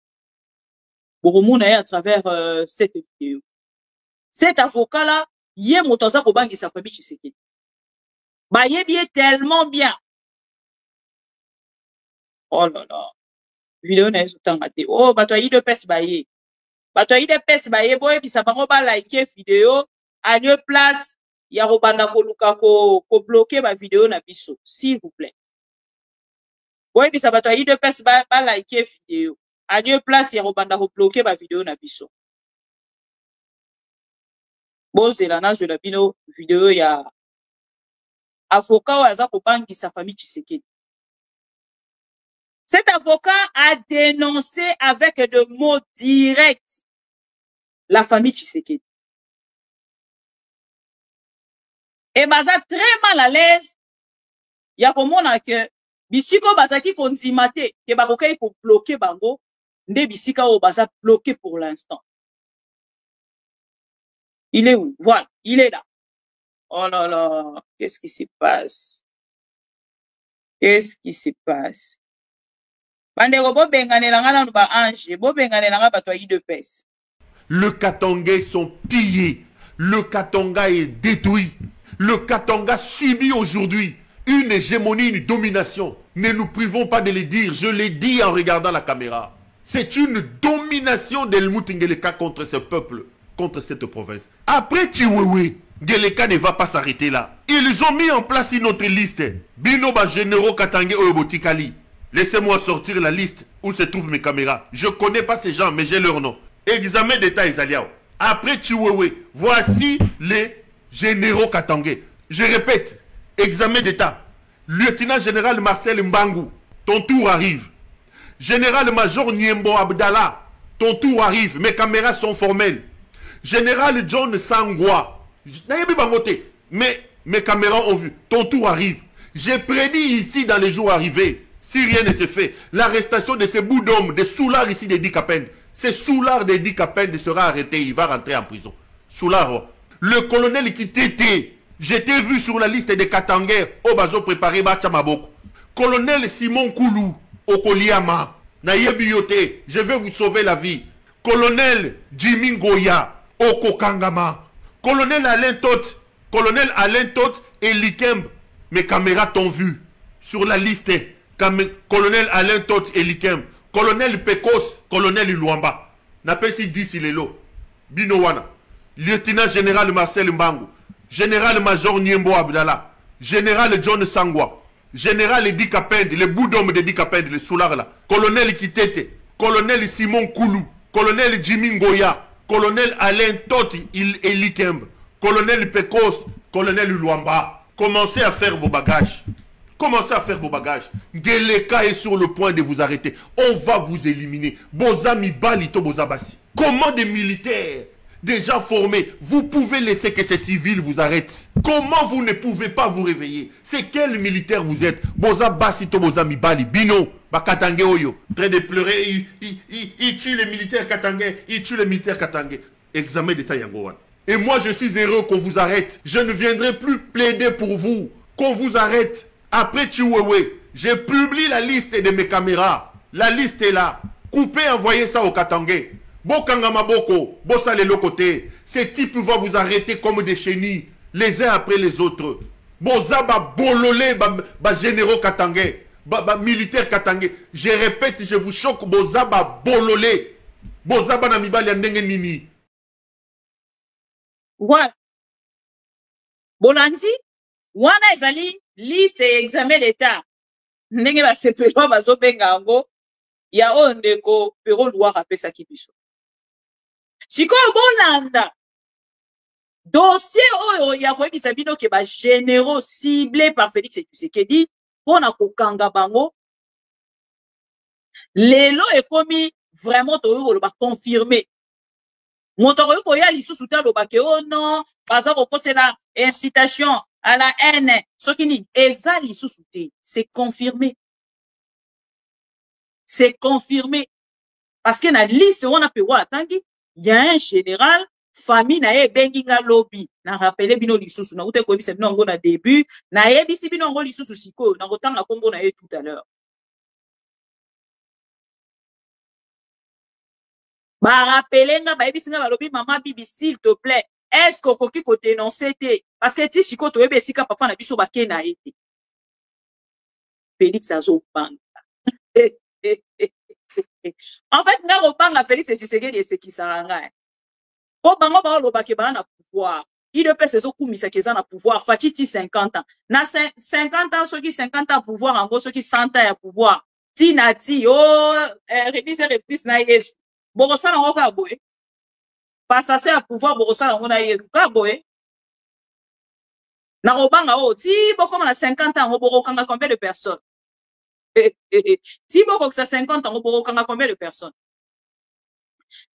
bokomona ye à travers cette vidéo. Cet avocat là ye moto aza kobangisa famille Tshisekedi bayebi tellement bien. Oh là là vidéo na yesu tanga te oh bato ayi de pes baye boye bisa bango ba like vidéo à lieu place ya robanda koluka ko bloquer ba vidéo na biso s'il vous plaît. Boye bisa bato ayi de pes ba like vidéo à lieu place ya robanda ko bloquer ba vidéo na biso. Bozela na zela bino vidéo ya avocat oyo aza kobangisa famille Tshisekedi Cet avocat a dénoncé avec de mots directs la famille Tshisekedi. Et baza très mal à l'aise. Il y a comme on a que bisiko bazaki konzimate ke bakokai ko bloquer bango nde bisika o baza bloqué pour l'instant. Il est où? Voilà, il est là. Oh là là, qu'est-ce qui se passe? Qu'est-ce qui se passe? Bandeko bo bengane langa na ba ange, bo bengane langa bato yi de pes. Le Katanga sont pillés. Le Katanga est détruit. Le Katanga subit aujourd'hui une hégémonie, une domination. Ne nous privons pas de le dire. Je l'ai dit en regardant la caméra. C'est une domination d'Helmut Ngeleka contre ce peuple, contre cette province. Après Chiwewe, Ngeleka ne va pas s'arrêter là. Ils ont mis en place une autre liste. Binoba généraux Katanga Oyobotikali. Laissez-moi sortir la liste où se trouvent mes caméras. Je ne connais pas ces gens, mais j'ai leur nom. Examen d'État Isaliao. Après Chiwewe, voici les généraux Katangais. Je répète, examen d'État. Lieutenant général Marcel Mbangu, ton tour arrive. Général-major Niembo Abdallah, ton tour arrive. Mes caméras sont formelles. Général John Sangwa, mais mes caméras ont vu. Ton tour arrive. J'ai prédit ici dans les jours arrivés, si rien ne se fait, l'arrestation de ces bouts d'hommes, des soulards ici des Dikapend. Ce soulard de Dikapend sera arrêté, il va rentrer en prison. Soulard, le colonel qui t'était, j'étais vu sur la liste des Katangais, au bazo préparé Bachamaboko. Colonel Simon Koulou, Okoliama, Nayebiyote, je vais vous sauver la vie. Colonel Jimmy Goya, Okokangama. Colonel Alain Tot et Likemb. Mes caméras t'ont vu sur la liste. Colonel Alain Tot et Likemb. Colonel Pekos, colonel Luamba. Napesi 10 Ilelo. Binowana. Lieutenant général Marcel Mbangu. Général-major Niembo Abdallah. Général John Sangwa. Général Dikapend, les bouts d'hommes de Dikapend, les soulards là. Colonel Kitete. Colonel Simon Koulou. Colonel Jimmy Ngoya. Colonel Alain Toti Elikemb. Colonel Pekos. Colonel Luamba. Commencez à faire vos bagages. Commencez à faire vos bagages. Ngeleka est sur le point de vous arrêter. On va vous éliminer. Bozami Balito Bozabasi. Comment des militaires déjà formés, vous pouvez laisser que ces civils vous arrêtent? Comment vous ne pouvez pas vous réveiller? C'est quel militaire vous êtes? Bozabasi to Bozami Bali. Bino. Bakatangé Oyo. En train de pleurer. Il tue les militaires katangais. Il tue les militaires katangais. Examen d'État Yangowan. Et moi, je suis heureux qu'on vous arrête. Je ne viendrai plus plaider pour vous. Qu'on vous arrête. Après Chiwewe, j'ai publié la liste de mes caméras. La liste est là. Coupez, envoyez ça au Katangais. Bokangama Boko, Bossa les côté. Ces types vont vous arrêter comme des chenilles, les uns après les autres. Boza ba bololé, ba généraux Katangais, ba militaires Katangais. Je répète, je vous choque, Boza ba bololé. Boza ba namibali andenge nini. Voilà. Bolandi, wana ezali liste et examen d'État. Ndenge ba sepelo bazo benga ngo ya ondeko pero Loire apesa kibiso. Sikoyo bolanda dossier oyo ya koyebisa bino ke ba généraux ciblés par Félix Tshisekedi pona kokanga bango lelo ekomi vraiment toyo ba confirmer. Montoro koya lisusu ta lobake oh non baza kokosela incitation à la haine sokini eza lisusu te, c'est confirmé. C'est confirmé parce que na liste on a pu voir tangi il y a un général famille na ye benginga lobby na rappelé bino lisusu na ute ko bisa bino ngo na début na ye bisi bino ngo lisusu siko na kotanga kombo na ye tout à l'heure. Ba rappeler nga ba bisi nga ba lobby maman bibi s'il te plaît est-ce que koki ko dénoncer te parce que ti siko to yebe sika papa na biso ba ke na été Félix azo banga. En fait, nga opanga Félix Tshisekedi c'est qui saranga. Po bango ba lo ba ke ba na pouvoir. Il de pèse zo kumisa ke za na pouvoir fatiti 50 ans. Na 50 ans ceux qui 50 ans pouvoir en gros ceux qui 100 ans ya pouvoir. Ti na ti oh reprise na Yesu. Borosa na ngoka boye. Passer à pouvoir borosa na ngona Yesu ka boye. Na robanga o ti boko na 50 ans boro kanga combien de personnes? Si vous avez 50 ans, vous avez combien de personnes?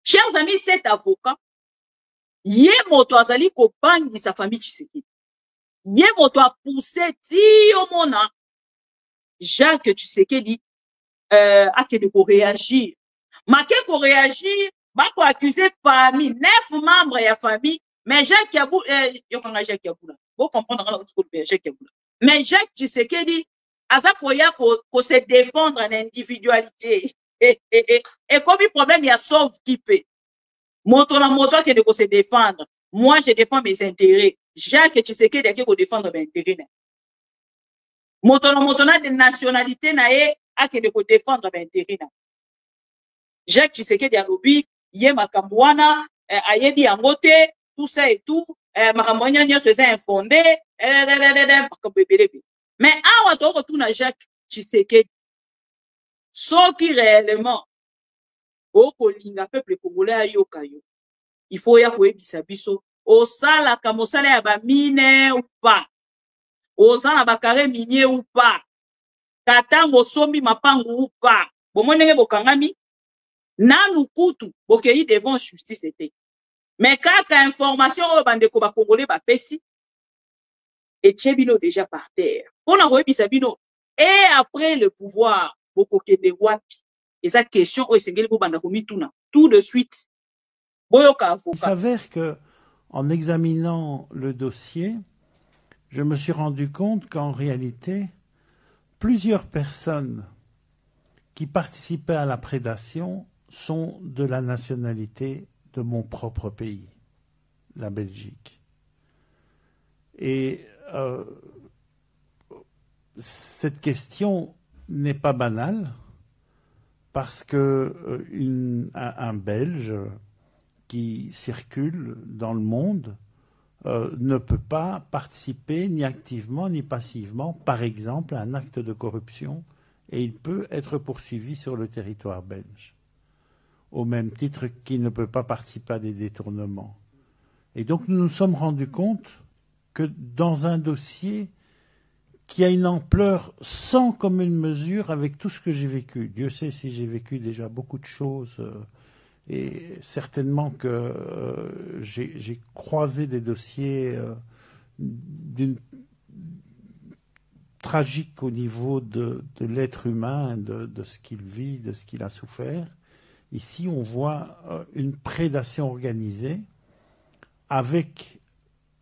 Chers amis, cet avocat, yé moto azali ko bangi sa famille Tshisekedi. Yé moto a poussé ti au mona. Jacques Tshisekedi a que de réagir. Maké ko réagir, ba ko accuser famille, 9 membres de la famille, mais Jacques Yabou Jacques Yaboula. Vous comprenez Jacques Yaboula. Mais Jacques Tshisekedi aza koya ko se défendre en individualité. Et comme le problème il y a sauve qui peut. Moto na moto qui de se défendre. Moi je défends mes intérêts. Jacques Tshisekedi qui ko défendre mes intérêts. Moto na de nationalité na e a qui de défendre mes intérêts. Jacques Tshisekedi a lobby yé makambouana ayebi angote tout ça et tout makambonya nyo se infondé mais awa to retourna Jacques Tshisekedi soki réellement okolinga peuple congolais ayoka yo il faut ya koyebisa biso osala ka mosala ya ba mine ou pas osala ba carré minier ou pas katango sombi mapangu ou pas bomondenge bokangami nanu kutu bokei devant justice était mais kaka information au bandeko ba congolais ba pesi et Tchébino déjà par terre on a koyebisa bino et après le pouvoir bokokende wapi eza question o esengeli bo banda komituna tout de suite boyoka avocat. Il s'avère que en examinant le dossier, je me suis rendu compte qu'en réalité plusieurs personnes qui participaient à la prédation sont de la nationalité de mon propre pays, la Belgique. Et cette question n'est pas banale parce que un Belge qui circule dans le monde ne peut pas participer ni activement ni passivement, par exemple, à un acte de corruption, et il peut être poursuivi sur le territoire belge, au même titre qu'il ne peut pas participer à des détournements. Et donc nous nous sommes rendus compte que dans un dossier qui a une ampleur sans commune mesure avec tout ce que j'ai vécu, Dieu sait si j'ai vécu déjà beaucoup de choses, et certainement que j'ai croisé des dossiers d'une tragique au niveau de l'être humain, de ce qu'il vit, de ce qu'il a souffert. Ici, on voit une prédation organisée avec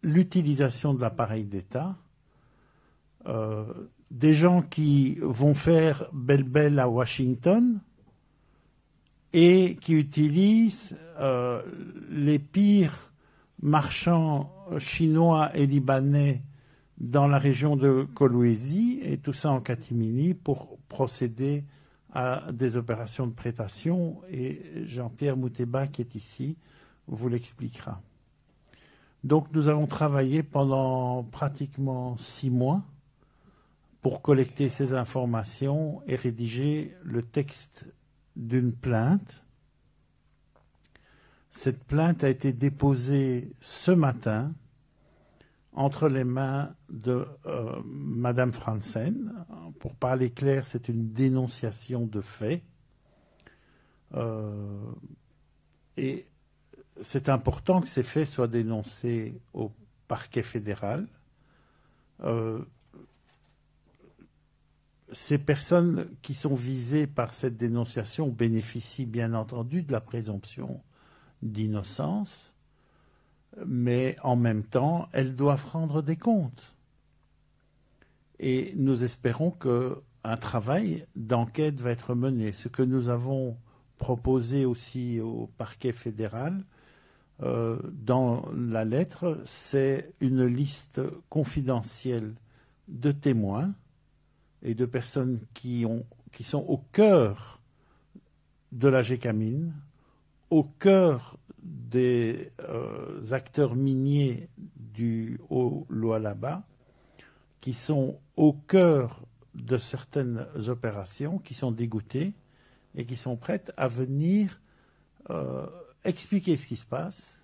l'utilisation de l'appareil d'État, des gens qui vont faire belle-belle à Washington et qui utilisent les pires marchands chinois et libanais dans la région de Kolwezi, et tout ça en catimini pour procéder à des opérations de prédation, et Jean-Pierre Mouteba, qui est ici, vous l'expliquera. Donc nous avons travaillé pendant pratiquement 6 mois pour collecter ces informations et rédiger le texte d'une plainte. Cette plainte a été déposée ce matin entre les mains de Madame Franzen. Pour parler clair, c'est une dénonciation de fait. Et c'est important que ces faits soient dénoncés au parquet fédéral. Ces personnes qui sont visées par cette dénonciation bénéficient bien entendu de la présomption d'innocence, mais en même temps, elles doivent rendre des comptes. Et nous espérons qu'un travail d'enquête va être mené. Ce que nous avons proposé aussi au parquet fédéral, dans la lettre, c'est une liste confidentielle de témoins et de personnes qui sont au cœur de la Gécamine, au cœur des acteurs miniers du Haut-Lualaba, qui sont au cœur de certaines opérations, qui sont dégoûtés et qui sont prêtes à venir expliquer ce qui se passe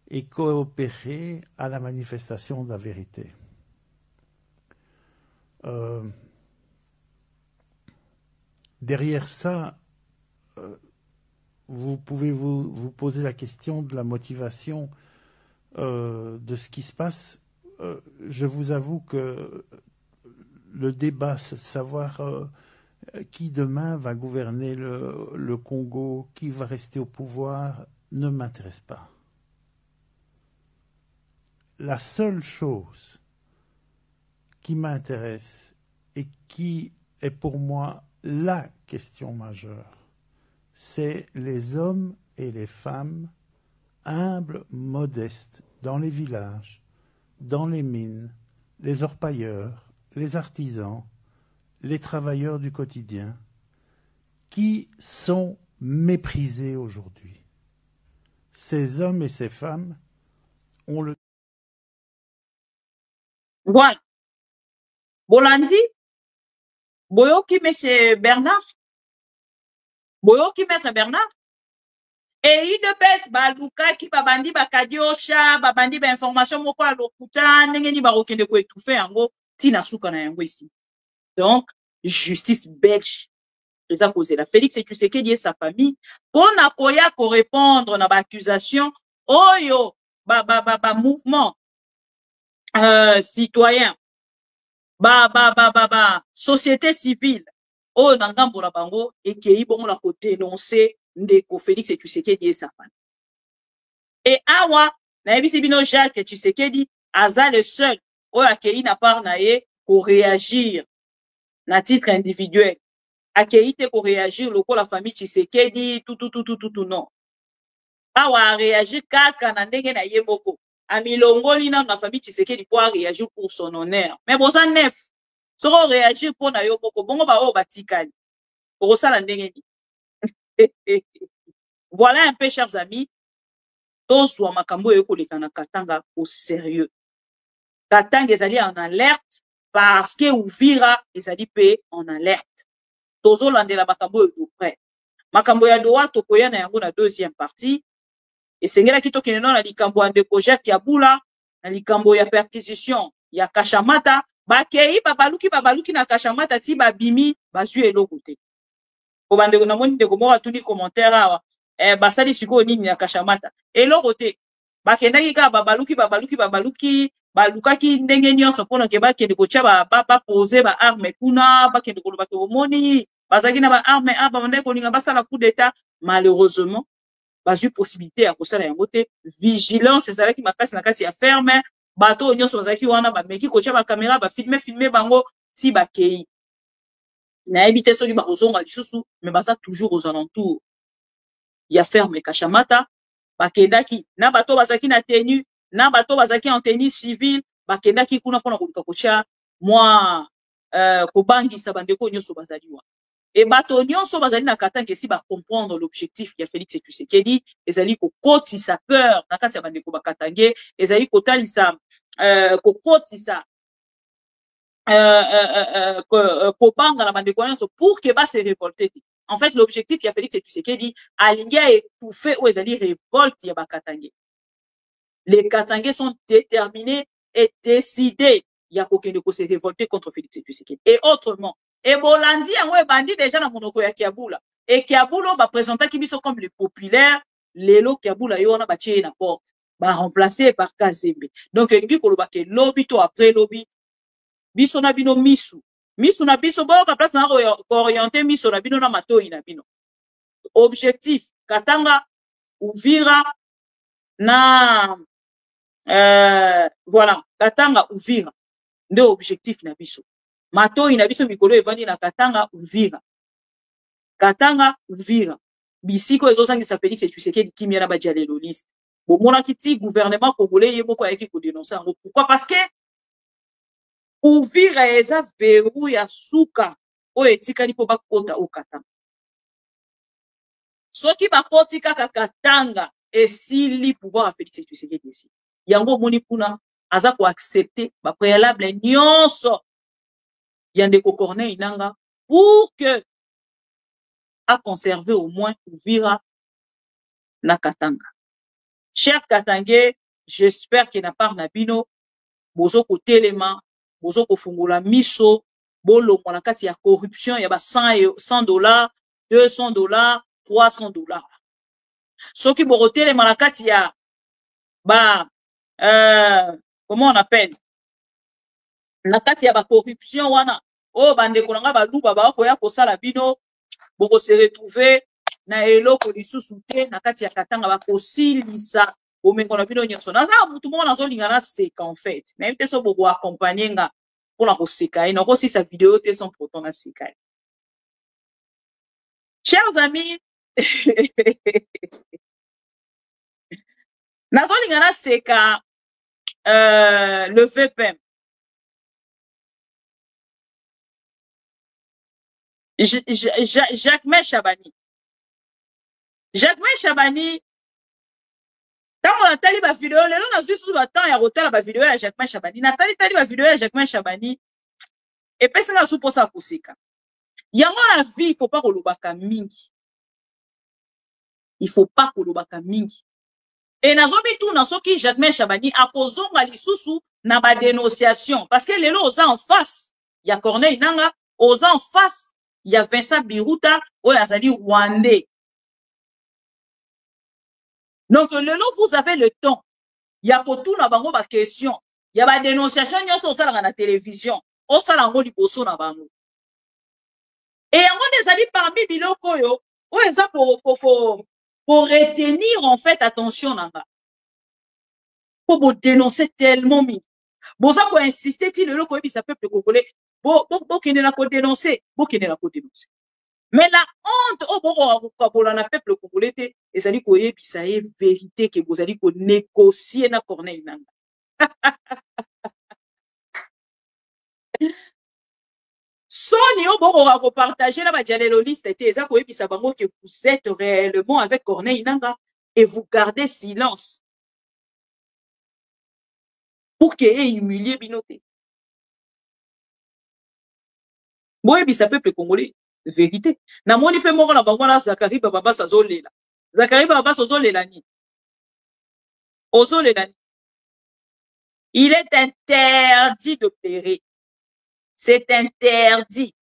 et coopérer à la manifestation de la vérité. derrière ça, vous pouvez vous poser la question de la motivation de ce qui se passe. Je vous avoue que le débat, savoir qui demain va gouverner le Congo, qui va rester au pouvoir, ne m'intéresse pas. La seule chose qui m'intéresse et qui est pour moi la question majeure, c'est les hommes et les femmes humbles, modestes, dans les villages, dans les mines, les orpailleurs, les artisans, les travailleurs du quotidien, qui sont méprisés aujourd'hui. Ces hommes et ces femmes ont le... Voilà. Bolandi, Boyoki, M. Bernard, Boyoki, Maître Bernard, et il de bes baluka qui babandi bakadiosha, babandi ba information moko a lokuta, nengeni barokende ko étouffer yango, tina suka na yango ici. Donc, justice belge. C'est ça cause la Félix et tu sais qu'il y a sa famille. Pour na koya ko répondre na ba accusation, oyo, mouvement, citoyen, société civile, oh nangambo la bango, et qui est bon la ko dénoncer ndeko Félix et tu sais qu'il y a sa famille. Et awa, na ebisi bino Jacques et tu sais qu'il dit, aza le seul, oh akei na part na ye, pour réagir, na titre individuel. Akei te pour réagir, loko la famille Tshisekedi, tout, non. Awa a réagi kaka na ndenge na ye moko. Amilongoli na famille Tshisekedi pour réagir pour son honneur. Mais bon, ça neuf. Soro réagir pour na yo moko. Bongo ba o batikali. Pour ça la ndenge ni. Voilà un peu, chers amis. Toswa makambo yoko lekana Katanga au sérieux. Katanga ezali en alerte parce que Uvira ezali pe en alerte. Tozo landela makambo yo près. Makambo ya doa tokoya na yango na deuxième partie. Et sengela kitokene na likambo ya ndeko Jacques Yabula, na likambo ya perquisition ya Kashamata, bakei babaluki na Kashamata ti babimi bazui eloko te. Ko bandeko na moni ndeko moko atuni commentaire awa, basali siko nini ya Kashamata. Eloko te. Bakendaki ka babaluki balukaki ndenge nyonso pona ke bakende ko tia ba poser ba arme kuna, bakende ko loba ke omoni bazaki na ba arme bandeko linga basala coup d'état. Malheureusement bazui possibilité à kosala yango te. Vigilance ezalaki makasi na kati ya ferme, bato nyonso bazaki wana bameki kotia ba caméra ba filmer bango si bakei na ebité soki ba kozonga lisusu, mais baza toujours aux alentours ya ferme Kashamata. Bakendaki na bato bazaki na tenue, na bato bazaki en tenue civile, bakendaki kuna pona koluka kotia moi kobangisa bandeko nyonso bazali wa. Et bato nyonso bazali na Katanga si ba comprendre l'objectif ya Félix Tshisekedi, ezali ko kotisa peur na kati ya bandeko ba Katanga, ezali ko talisa ko kotisa ko banga na bandeko nyonso pour que ba se révolter. En fait, l'objectif ya Félix Tshisekedi alingi a étouffer ou ezali révolte ya ba Katanga. Les Katangais sont déterminés et décidés ya kokende ko se révolter contre Félix Tshisekedi. Et autrement, et Bolandi yango bandi déjà na monoko ya Kiabula. Et Kiabula ba présenter ki biso comme les populaires, lelo Kiabula yo na ba tie na porte, ba remplacer par Kazembe. Donc ngi koloba ke lobby to après lobby, biso na bino misu na biso bo ka place na orienter miso na bino na matoi na bino. Objectif Katanga, Uvira na voilà, Katanga, Uvira nde objectif na biso. Matoi na biso mikolo evandi na Katanga, Uvira. Katanga, Uvira. Bisiko ezosangisa Félix Tshisekedi kimia na badia lelo liste. Bomona kiti gouvernement congolais yeboko ayeki ko dénoncer ngo. Pourquoi? Parce que Uvira eza verrou ya suka o etikali po bakota o Katanga. Soki bakoti kaka Katanga esili pouvoir à Félix Tshisekedi ici. Yango moni kuna aza ko accepter ba préalable nyonso Yandeko Corneille Nanga pour que à conserver au moins Uvira na Katanga. Cher Katangé, j'espère que na part na bino bozo ko telema, bozo ko fungola miso, bolo na kati ya corruption ya ba 100 $, 200 $, 300 $. Soki borotele na kati ya ba comment on appelle na kati ya ba corruption wana o bandeko nanga baluba ba ko ya kosala bino boko se retrouver na eloko lisusu te na kati ya katanga ba kosilisa bomengo na bino nyonso naza mutu moko nazolinga na seka en fait na yete so boko accompagner nga mpona koseka ye nako sisa video te sans pourtant na seka ye. Chers amis, nazolinga na seka le VPM. Jacquemain Chabani. Jacquemain Chabani, tango natali ba video, lelo nazwi sous ba temps ya kotala ba video ya Jacquemain Chabani. Natali tali ba video ya Jacquemain Chabani. Et puis c'est nga suposa kusika. Yango na vie, il faut pas kolobaka mingi. Il faut pas kolobaka mingi. Et nazobi tout na soki Jacquemain Chabani akozonga lisusu na ba dénonciation parce que lelo oza en face, ya Corneille Nanga, oza en face. Il y a Vincent Biruta, ou Azali Rwandais. Donc, le long, vous avez le temps. Il y a pour tout, na bango, ba question. Il y a ba dénonciation, il y a ça dans la télévision. On s'en a ngoli bosso na bango. Et on des alliés parmi biloko yo, ou ça pour retenir, en fait, attention, nanga. Pour dénoncer tellement mis. Bon, ça, pour insister, le loko, ça peuple congolais. Bo kene la ko dénoncer, bo kene la ko dénoncer. Mais la honte au bon na peuple congolais ezali ko yebisa ye vérité que vous allez ko négocier na Corneille Nanga. Soni au bon ko partager la ba dialéloliste était eza ko yebisa bango que vous êtes réellement avec Corneille Nanga et vous gardez silence. Pour que humilier binoté. Boye bisa peuple congolais vérité na moni pe moko na bango na Zakari Baba sazolela Zakari Baba sazolela ni ozolela ni il est interdit de pleurer, c'est interdit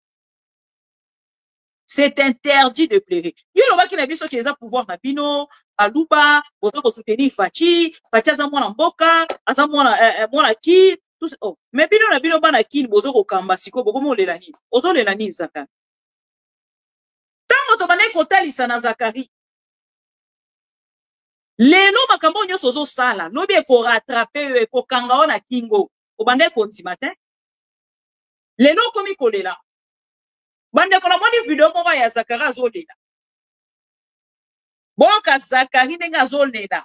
de pleurer. Yo lo baki na biso ki eza pouvoir na bino aluba bozo ko soutenir Fachi za mwana mboka aza mwana ki. Oh, mais bino na bino bana kini bozo ko kamba siko boko mo lela ni ozo lela ni Zakari tango to bana kotalisa na Zakari lelo makambo nyonso ozo sala lobi ko rattraper ko kanga ona kingo obande ko ntimate lelo komi kolela bande ko na moni video moko ya Zakari azo lela boka Zakari ndenga azo lela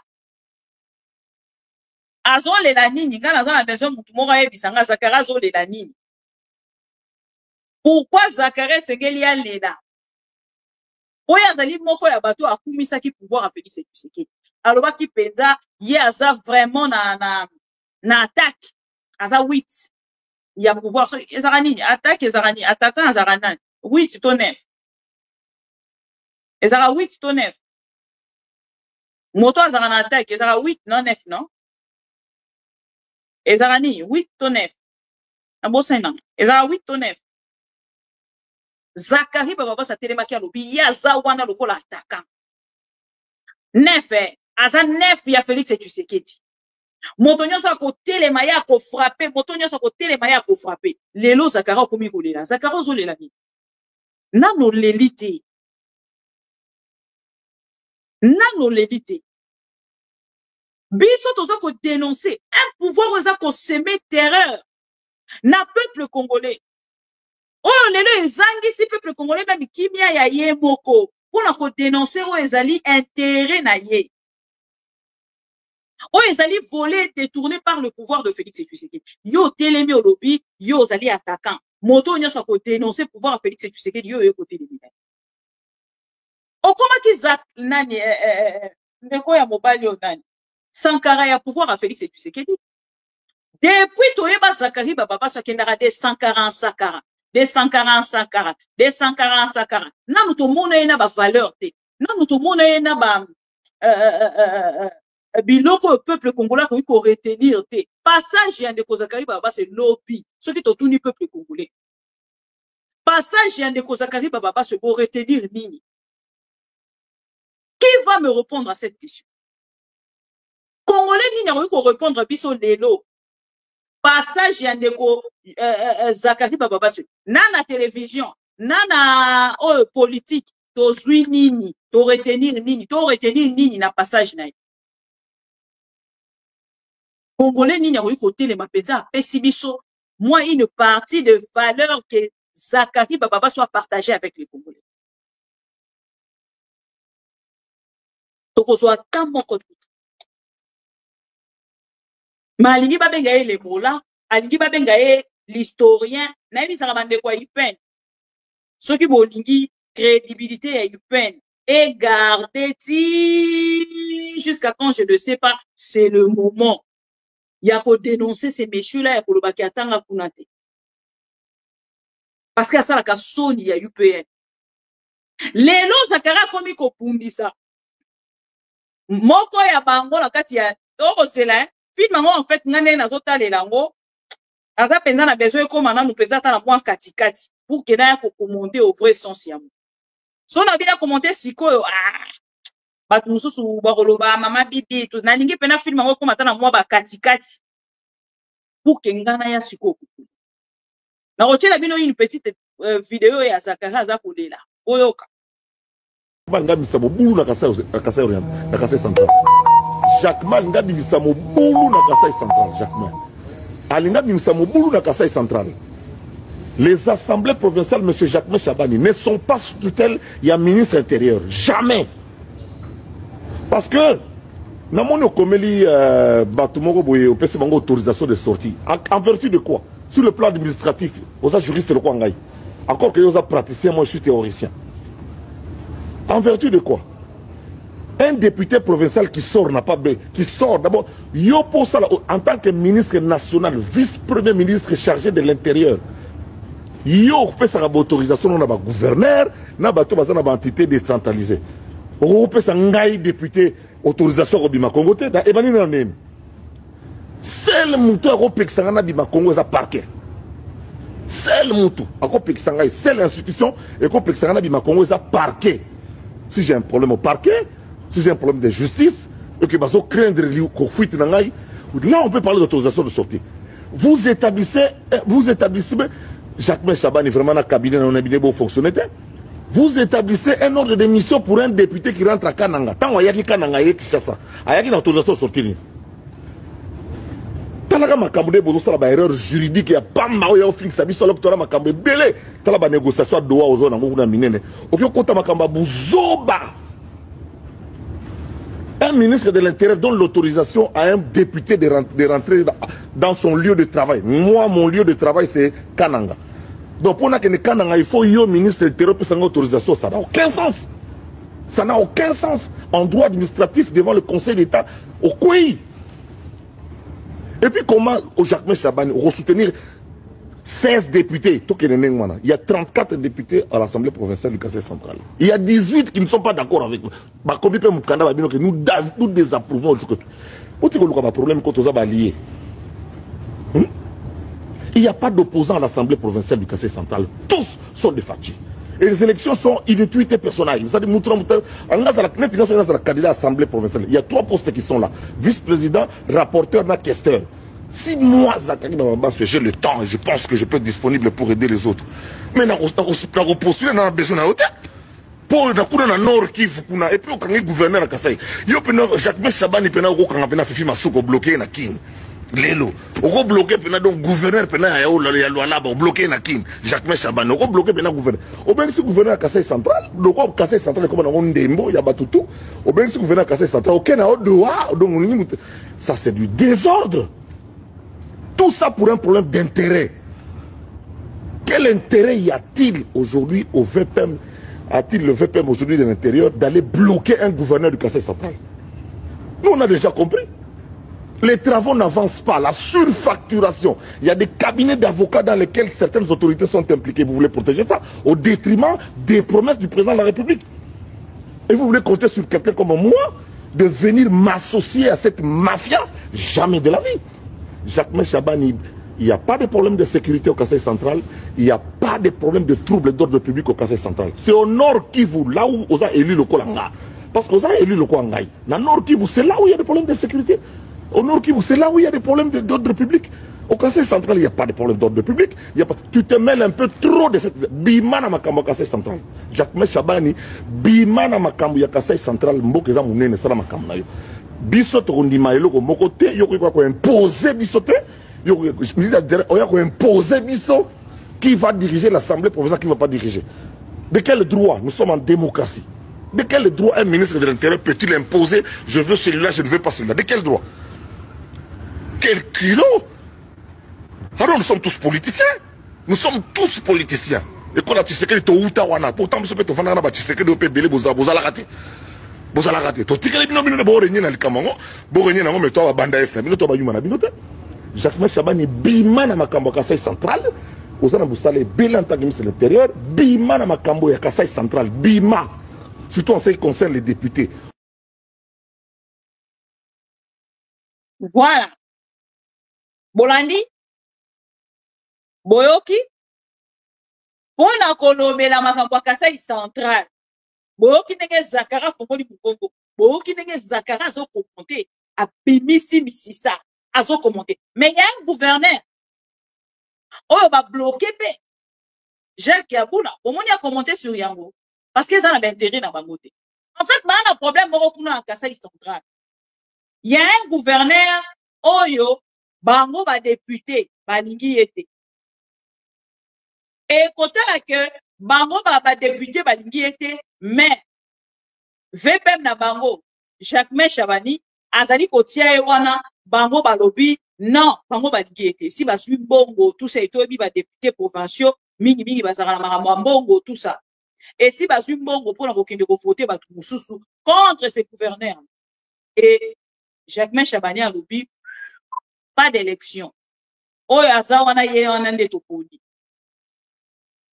azolela nini ngana za na besoin mutu moko yebisanga Zakari azolela nini. Pourquoi Zakari sengeli ya lela oyo azali moko ya bato akumisaki pouvoir a Félix Tshisekedi alobaki penza ye aza vraiment na attaque aza 8 ya pouvoir so ezaka nini attaque ezaka nini attaquant azaka nani 8 to 9 ezaka 8 to 9 moto azaka na attaque ezaka 8 non 9 non ezaka nini 8 to 9 abosena ezaka 8 to 9 Zakari Baba satelemaki alobi ye aza wana lokola attaquant 9 aza 9 ya Félix Tshisekedi moto nyonso akotelema ye akofrape moto nyonso akotelema ye akofrape lelo Zakari akomi kolela Zakari ozolela nini nano leli te biso toza ko dénoncer un pouvoir oza ko semer terreur na peuple congolais. Oh lelo ezangisi peuple congolais ba kimia ya ye moko pona ko dénoncer o ezali intérêt na ye. O ezali volé détourné par le pouvoir de Félix Tshisekedi. Yo telemi au lobby, yo ezali attaquant. Moto nyoso ko dénoncer pouvoir de Félix Tshisekedi yo côté de mina. O koma ki zak nani ndeko ya mobali o nani. Sankara ya pouvoir à Félix Tshisekedi. Depuis toyeba Zakari Baba sakendara de 140 sakara. Des 140 sakara, des 140 sakara. Nanu to mona ena ba valeur te. Nanu to mona ena ba biloko peuple congolais ko retenir te. Passage ya ndeko Zakari Baba c'est lobby. Ce qui to tuni peuple congolais. Passage Yandeko Zakari Bababa se pour retenir Nini. Qui va me répondre à cette question? Congolais Nini a pour répondre à Bisso Lelo. Passage Yandeko Zakari Bababa se. Nana télévision, nana politique, to zui Nini, to retenir Nini na passage na. Congolais Nini a eu côté les mapeza pessibiso. Moi, une partie de valeur que Zakari Bababa soit partagée avec les Congolais. Donc, on soit tant mon côté. Mais alingi babengaye les mots là, alingi babengaye l'historien, naïmi ça ramande quoi y peine. Ceux qui bolingi crédibilité y peine. Et gardez-y jusqu'à quand je ne sais pas, c'est le moment. Il y a pour dénoncer ces messieurs-là, il y a pour le baki atanga kunate. Parce que ça, la cassone, il y a UPN. Les lots, Zakara, comme il copundi ça. Moko ya bango, la kati ya, oro c'est là, puis mango, en fait, ngane na zota le lango, aza penza na besoin comme maintenant, nous penza ta la moine kati kati, pour que na ko commenter au vrai sens yamu. So na bien commenter siko, bat mususu bakoloba mama bibi tout na lingi pena film mango comme ata na moine ba kati kati. Pour que ngana ya siko. Na rochela bino une petite vidéo ya Zakara za kolela. Oyoka. Nga misamo bulu na Kasai Orient, na Kasai Central. Jacquemin nga misamo bulu na Kasai Central, Jacquemin. Alinga misamo bulu na Kasai Central. Les assemblées provinciales, M. Jacquemin Chabani, ne sont pas sous tutelle, il y a ministre intérieur. Jamais. Parce que, na mono komeli batumoko boye opesi bango autorisation de sortie. En vertu de quoi? Sur le plan administratif, aux juristes le Kwangai. Encore que aux praticiens, moi je suis théoricien. En vertu de quoi? Un député provincial qui sort n'a pas qui sort d'abord, yo pour ça en tant que ministre national, vice-premier ministre chargé de l'intérieur. Yo fait sa autorisation on a ba gouverneur, na ba to ba entité décentralisée. On peut ça ngai député autorisation au Bima Congo te da ebani na même. Seul mutu a kopekisanga na Bima Congo za parquet. Seul mutu a kopekisanga, seule institution et kopekisanga na Bima Congo za parquet. Si j'ai un problème au parquet, si j'ai un problème de justice, et que je craindre qu'on fuite dans là, on peut parler d'autorisation de sortie. Vous établissez, Jacquemin Chabani est vraiment un cabinet, on a bien beau fonctionner. Vous établissez un ordre de mission pour un député qui rentre à Kananga. Tant qu'il y a Kananga, il y a Kishasa. Il y a une autorisation de sortie. Talaga makambo bozo sala ba erreur juridique ya pamba o ya ofin sabi solo kutora makambo belé tala ba négociation doa ozo na nguna minene okyo kota makambo buzoba. Un ministre de l'Intérieur donne l'autorisation à un député de rentrer dans son lieu de travail. Moi mon lieu de travail c'est Kananga. Donc pour que Kananga il faut yo ministre de l'Intérieur pour une autorisation, ça n'a aucun sens. Ça n'a aucun sens en droit administratif devant le Conseil d'État au Kouyi. Et puis comment au Jacquemin Chabani on va soutenir 16 députés. Il y a 34 députés à l'Assemblée provinciale du Kasai central. Il y a 18 qui ne sont pas d'accord avec nous. Nous désapprouvons. Il y a problème quand on a allié. Il n'y a pas d'opposants à l'Assemblée provinciale du Kasai central. Tous sont des fatigues. Et les élections sont inutiles personnelles. Vous savez, candidat à l'Assemblée provinciale. Il y a 3 postes qui sont là. Vice-président, rapporteur, questeur. Si moi, Zakari Bababa, j'ai le temps et je pense que je peux être disponible pour aider les autres. Mais on postuler dans la besoin à hauteur. Pour le Nord Kivu, et puis on gouverneur à Kasai. Jacquemin Chabani, il Fifi Masuko bloqué na King. Lelo, on bloqué donc gouverneur pena ya là bloqué na King. Jacquemin Chabani, on bloqué pena gouverneur. Au bien si gouverneur à Kasai central, donc Kasai central comme on Ndembo, ya Batutu. Au bien si gouverneur à Kasai central, aucun a doa, donc ça c'est du désordre. Tout ça pour un problème d'intérêt. Quel intérêt y a-t-il aujourd'hui au VPM? A-t-il le VPM aujourd'hui de l'intérieur d'aller bloquer un gouverneur du Kasai central? Nous on a déjà compris. Les travaux n'avancent pas, la surfacturation. Il y a des cabinets d'avocats dans lesquels certaines autorités sont impliquées. Vous voulez protéger ça au détriment des promesses du président de la République. Et vous voulez compter sur quelqu'un comme moi de venir m'associer à cette mafia? Jamais de la vie. Jacquemin Chabani, il n'y a pas de problème de sécurité au Kasaï central, il n'y a pas de problème de troubles d'ordre public au Kasaï central. C'est au Nord Kivu, là où on a élu le Kolanga. Parce qu'on a élu le Kolanga. Dans Nord Kivu, c'est là où il y a des problèmes de sécurité. Au Nord Kivu, c'est là où il y a des problèmes d'ordre public. Au Kasaï central, il n'y a pas de problème d'ordre public. Il y a pas... Tu te mêles un peu trop de cette... Bimana Makambo Kasaï central. Jacques Chabani, Bimana Makambo Kasaï central, Mbokeza Mounene Sala Makambo. Biso Tondima Eloko Mokote, Yoko quoi imposer Bisote. On a imposé Bisso qui va diriger l'Assemblée provinciale, qui ne va pas diriger. De quel droit? Nous sommes en démocratie. De quel droit un ministre de l'Intérieur peut-il imposer je veux celui-là, je ne veux pas celui-là? De quel droit? Quel culot? Alors nous sommes tous politiciens. Nous sommes tous politiciens. Et quand tu sais que tu es wana, pourtant tu sais que tu sais que tu es belé, vous allez rater. Vous allez rater. Tu sais que les binominés ne vont rien dans le Cameroun. Bon, rien dans le temps, banda est, mais tu vas yuma na binote. Jacques Chabani, bima na makambo Kasaï central, Osana Boussale, Bélan ministre de l'Intérieur, bima na makambo ya Kasaï central, bima, surtout en ce qui concerne les députés. Voilà. Bolandi, Boyoki, pour na kolombe la makambo Kasaï central, Boyoki nenge Zakara Fongoli Bukongo, Boyoki nenge Zakara zo commenté, a bimisi misisa. Azo commenté. Mais il y a un gouverneur. Oh, va bloquer. Jacques Yaboula. Au moins, il a commenté sur Yango. Parce qu'ils ont l'intérêt dans Bangote. En fait, il y a un problème en Kasaï central. Il y a un gouverneur. Oyo, Bango va député. Balingi était. Et côté que Bango va député. Balingi était. Mais, VPM na Bango. Jacques Chabani. Azali Kotia Ewana. Bango balobi, non, Bango balingi ete. Si basui bongo, tout ça, et tout, et député provinciaux, mingi bazara na bongo, tout ça. Et si basui bongo, pour la roquine de voter, contre ces gouverneurs. Et Jacques Chabani a lobi, pas d'élection. Oyo azawana ye wanande toponi.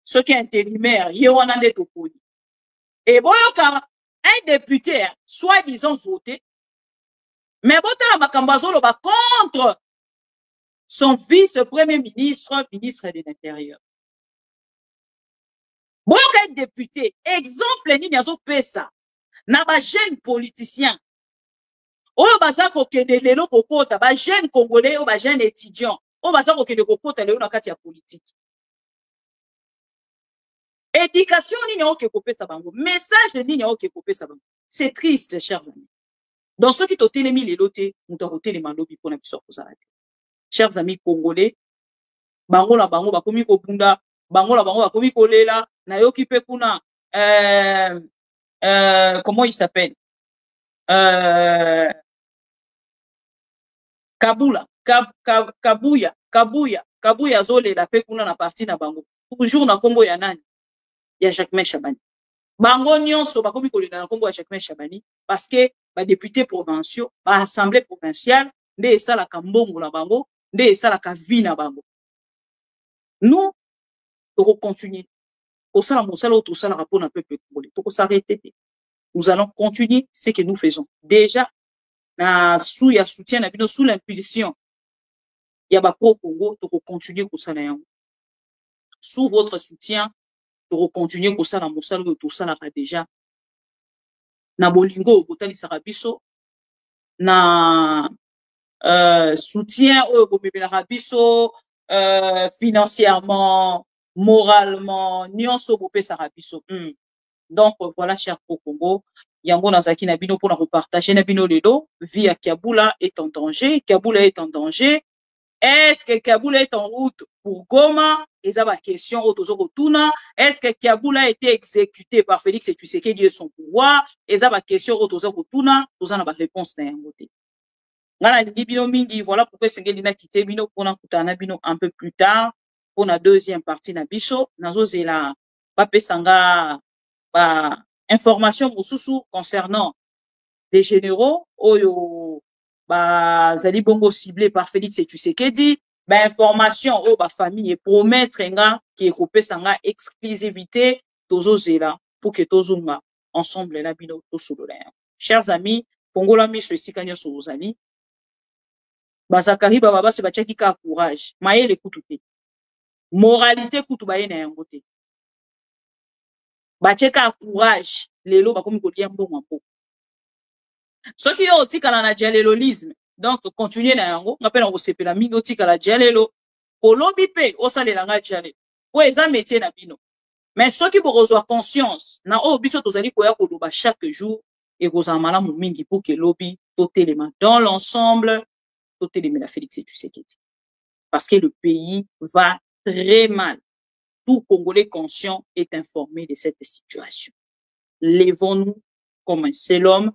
Ce qui est intérimaire, ye wanande toponi. Et bon, quand un député, soi-disant voté, mais Bota Makambazolo va contre son vice-premier ministre, ministre de l'Intérieur. Bon, un député, exemple, Ninazo Pesa, n'a pas jeune politicien. Oh, baza kokende lelo kokota, ba jeune congolais, ou ba jeune étudiant. Oh, baza kokende kokota lelo na kati ya politique. Éducation, nini oke kopesa bango. Message, nini oke kopesa bango. C'est triste, chers amis. Dans ceux qui t'ont télémi les lotés, nous t'avons télémi lobby pour n'importe quoi. Chers amis congolais, bango la bango bakomi ko bunda, bango la bango bakomi ko lela, na yoki pe kuna, comment il s'appelle? Kabuya zole la pe kuna na parti na bango. Toujours na kombo ya nani? Ya Jacques Chabani. Bango nyonso bakomi ko lela na kombo ya Jacques Chabani parce que ba députés provinciaux, ba assemblée provinciale, nde esala ka mbongo na bango, nde esala ka vie na bango. Nous, on continue. Au sein de mon salon, tout ça, le rapport n'a pas pu s'arrêter. Nous allons continuer ce que nous faisons. Déjà, sous il y a soutien, sous l'impulsion, il y a pro Congo, on continue pour ça. Sous votre soutien, on continue pour ça dans mon salon, tout ça là déjà. Na bolingo botali sarabiso na soutien au bobela rabiso financièrement moralement nyonso bopé sarabiso. Donc voilà cher Congo yango nazaki na bino pour repartager na bino lelo vie à Kiabula est en danger. Kiabula est en danger. Est-ce que Kiabula est en route pour Goma? Et ça va question autour tuna. Est-ce que Kiabula a été exécuté par Félix Tshisekedi et son pouvoir? Et ça va question autour tuna. Tout ça n'a pas réponse na yangote. Ngana lingi bino mingi, voilà pourquoi sengeli na kité bino pour na kutana bino un peu plus tard pour la deuxième partie na biso. Nazo zela pape sanga ba information mosusu concernant les généraux oyo ba zali bongo ciblé par Félix Tshisekedi. Ba information o ba famille et promettre nga qui est coupé sanga exclusivité tozo zela pour que tozunga ensemble la bino to solola. Chers amis, Congo la mi ceci kanyo sozali. Bazakari baba se bachaki ka courage. Mayele kutu. Moralité kutu baye na yango te. Bacheka courage. Lelo bakomi kolia mbongo mpo. Soki yo otikala na dialelolisme. Donc continuer na yango. Ngapena osepela mingi otikala dialelo. Olobi pe osalela nga dialelo. Po eza métier na bino. Mais soki bokozwa conscience na o biso tozali koya koloba chaque jour et kozamala mu mingi pour que lobi totelema dans l'ensemble totelema la Félix Tshisekedi. Parce que le pays va très mal. Tout Congolais conscient est informé de cette situation. Lèvons-nous comme un seul homme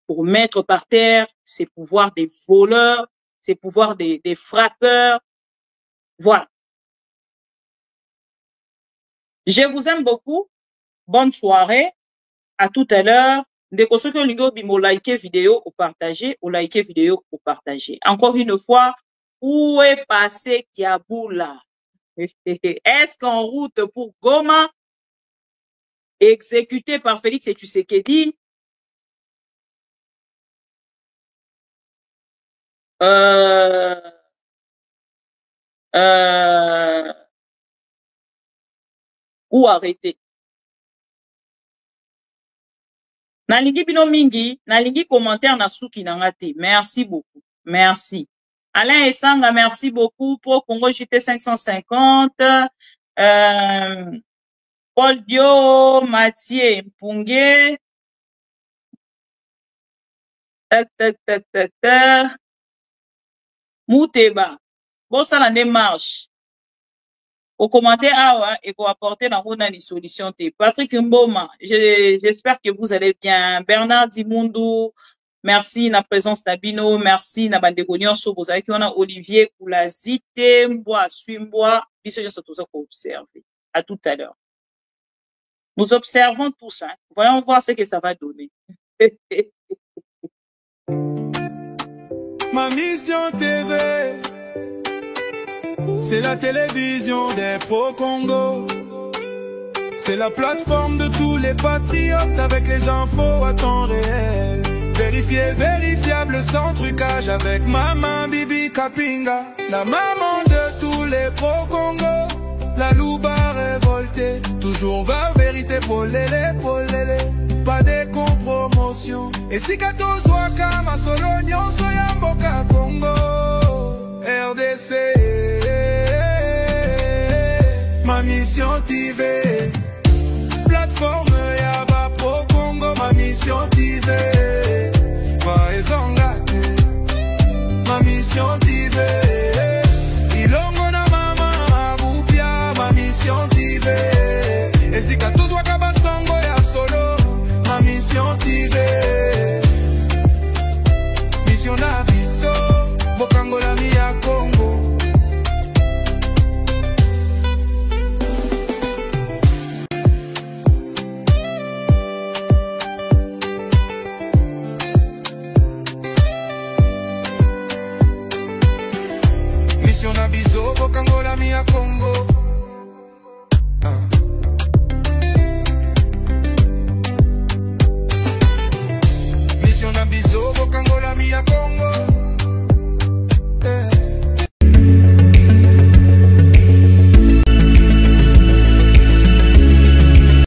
pour mettre par terre ces pouvoirs des voleurs, ces pouvoirs des frappeurs. Voilà. Je vous aime beaucoup. Bonne soirée. À tout à l'heure. Dès que ceux qui ont liké vidéo ou partagé, ou liké vidéo ou partagé. Encore une fois, où est passé Kiaboula? Est-ce qu'en route pour Goma, exécuté par Félix Tshisekedi, ou arrêté? Nalingi bino mingi, nalingi commentaire na souki nangate. Merci beaucoup. Merci. Alain Essanga, merci beaucoup. Pour Congo JT 550. Paul Dio, Mathieu Mpunge. Mouteba. Bon, ça l'en démarche. Au commentaire, et qu'on apporter dans une solution. Patrick Mboma, j'espère que vous allez bien. Bernard Dimundu, merci na présence d'Abino, merci na bandegonion sur vos amis. On a Olivier Koulazite, Mboa, Suimboa, bisous, ça tout ça qu'on observe. À tout à l'heure. Nous observons tout ça. Voyons voir ce que ça va donner. Ma mission TV, c'est la télévision des pro-Congo. C'est la plateforme de tous les patriotes avec les infos à temps réel. Vérifié, vérifiable, sans trucage avec Maman Bibi Kapinga. La maman de tous les pro-Congo. La louba révoltée, toujours va vérité pour l'élé, pas de compromotion. Et si 14 waka ma solonion soya mboka Congo. RDC, ma mission TV. Plateforme Yaba Pro Congo, ma mission TV. Ma mission TV. Ilongo na mama Abupia, ma mission TV. Et si 14 waka basango ya solo, ma mission TV. Mission na biso, bokango la mi ya Congo. Mission na biso, bokango la mi ya Congo.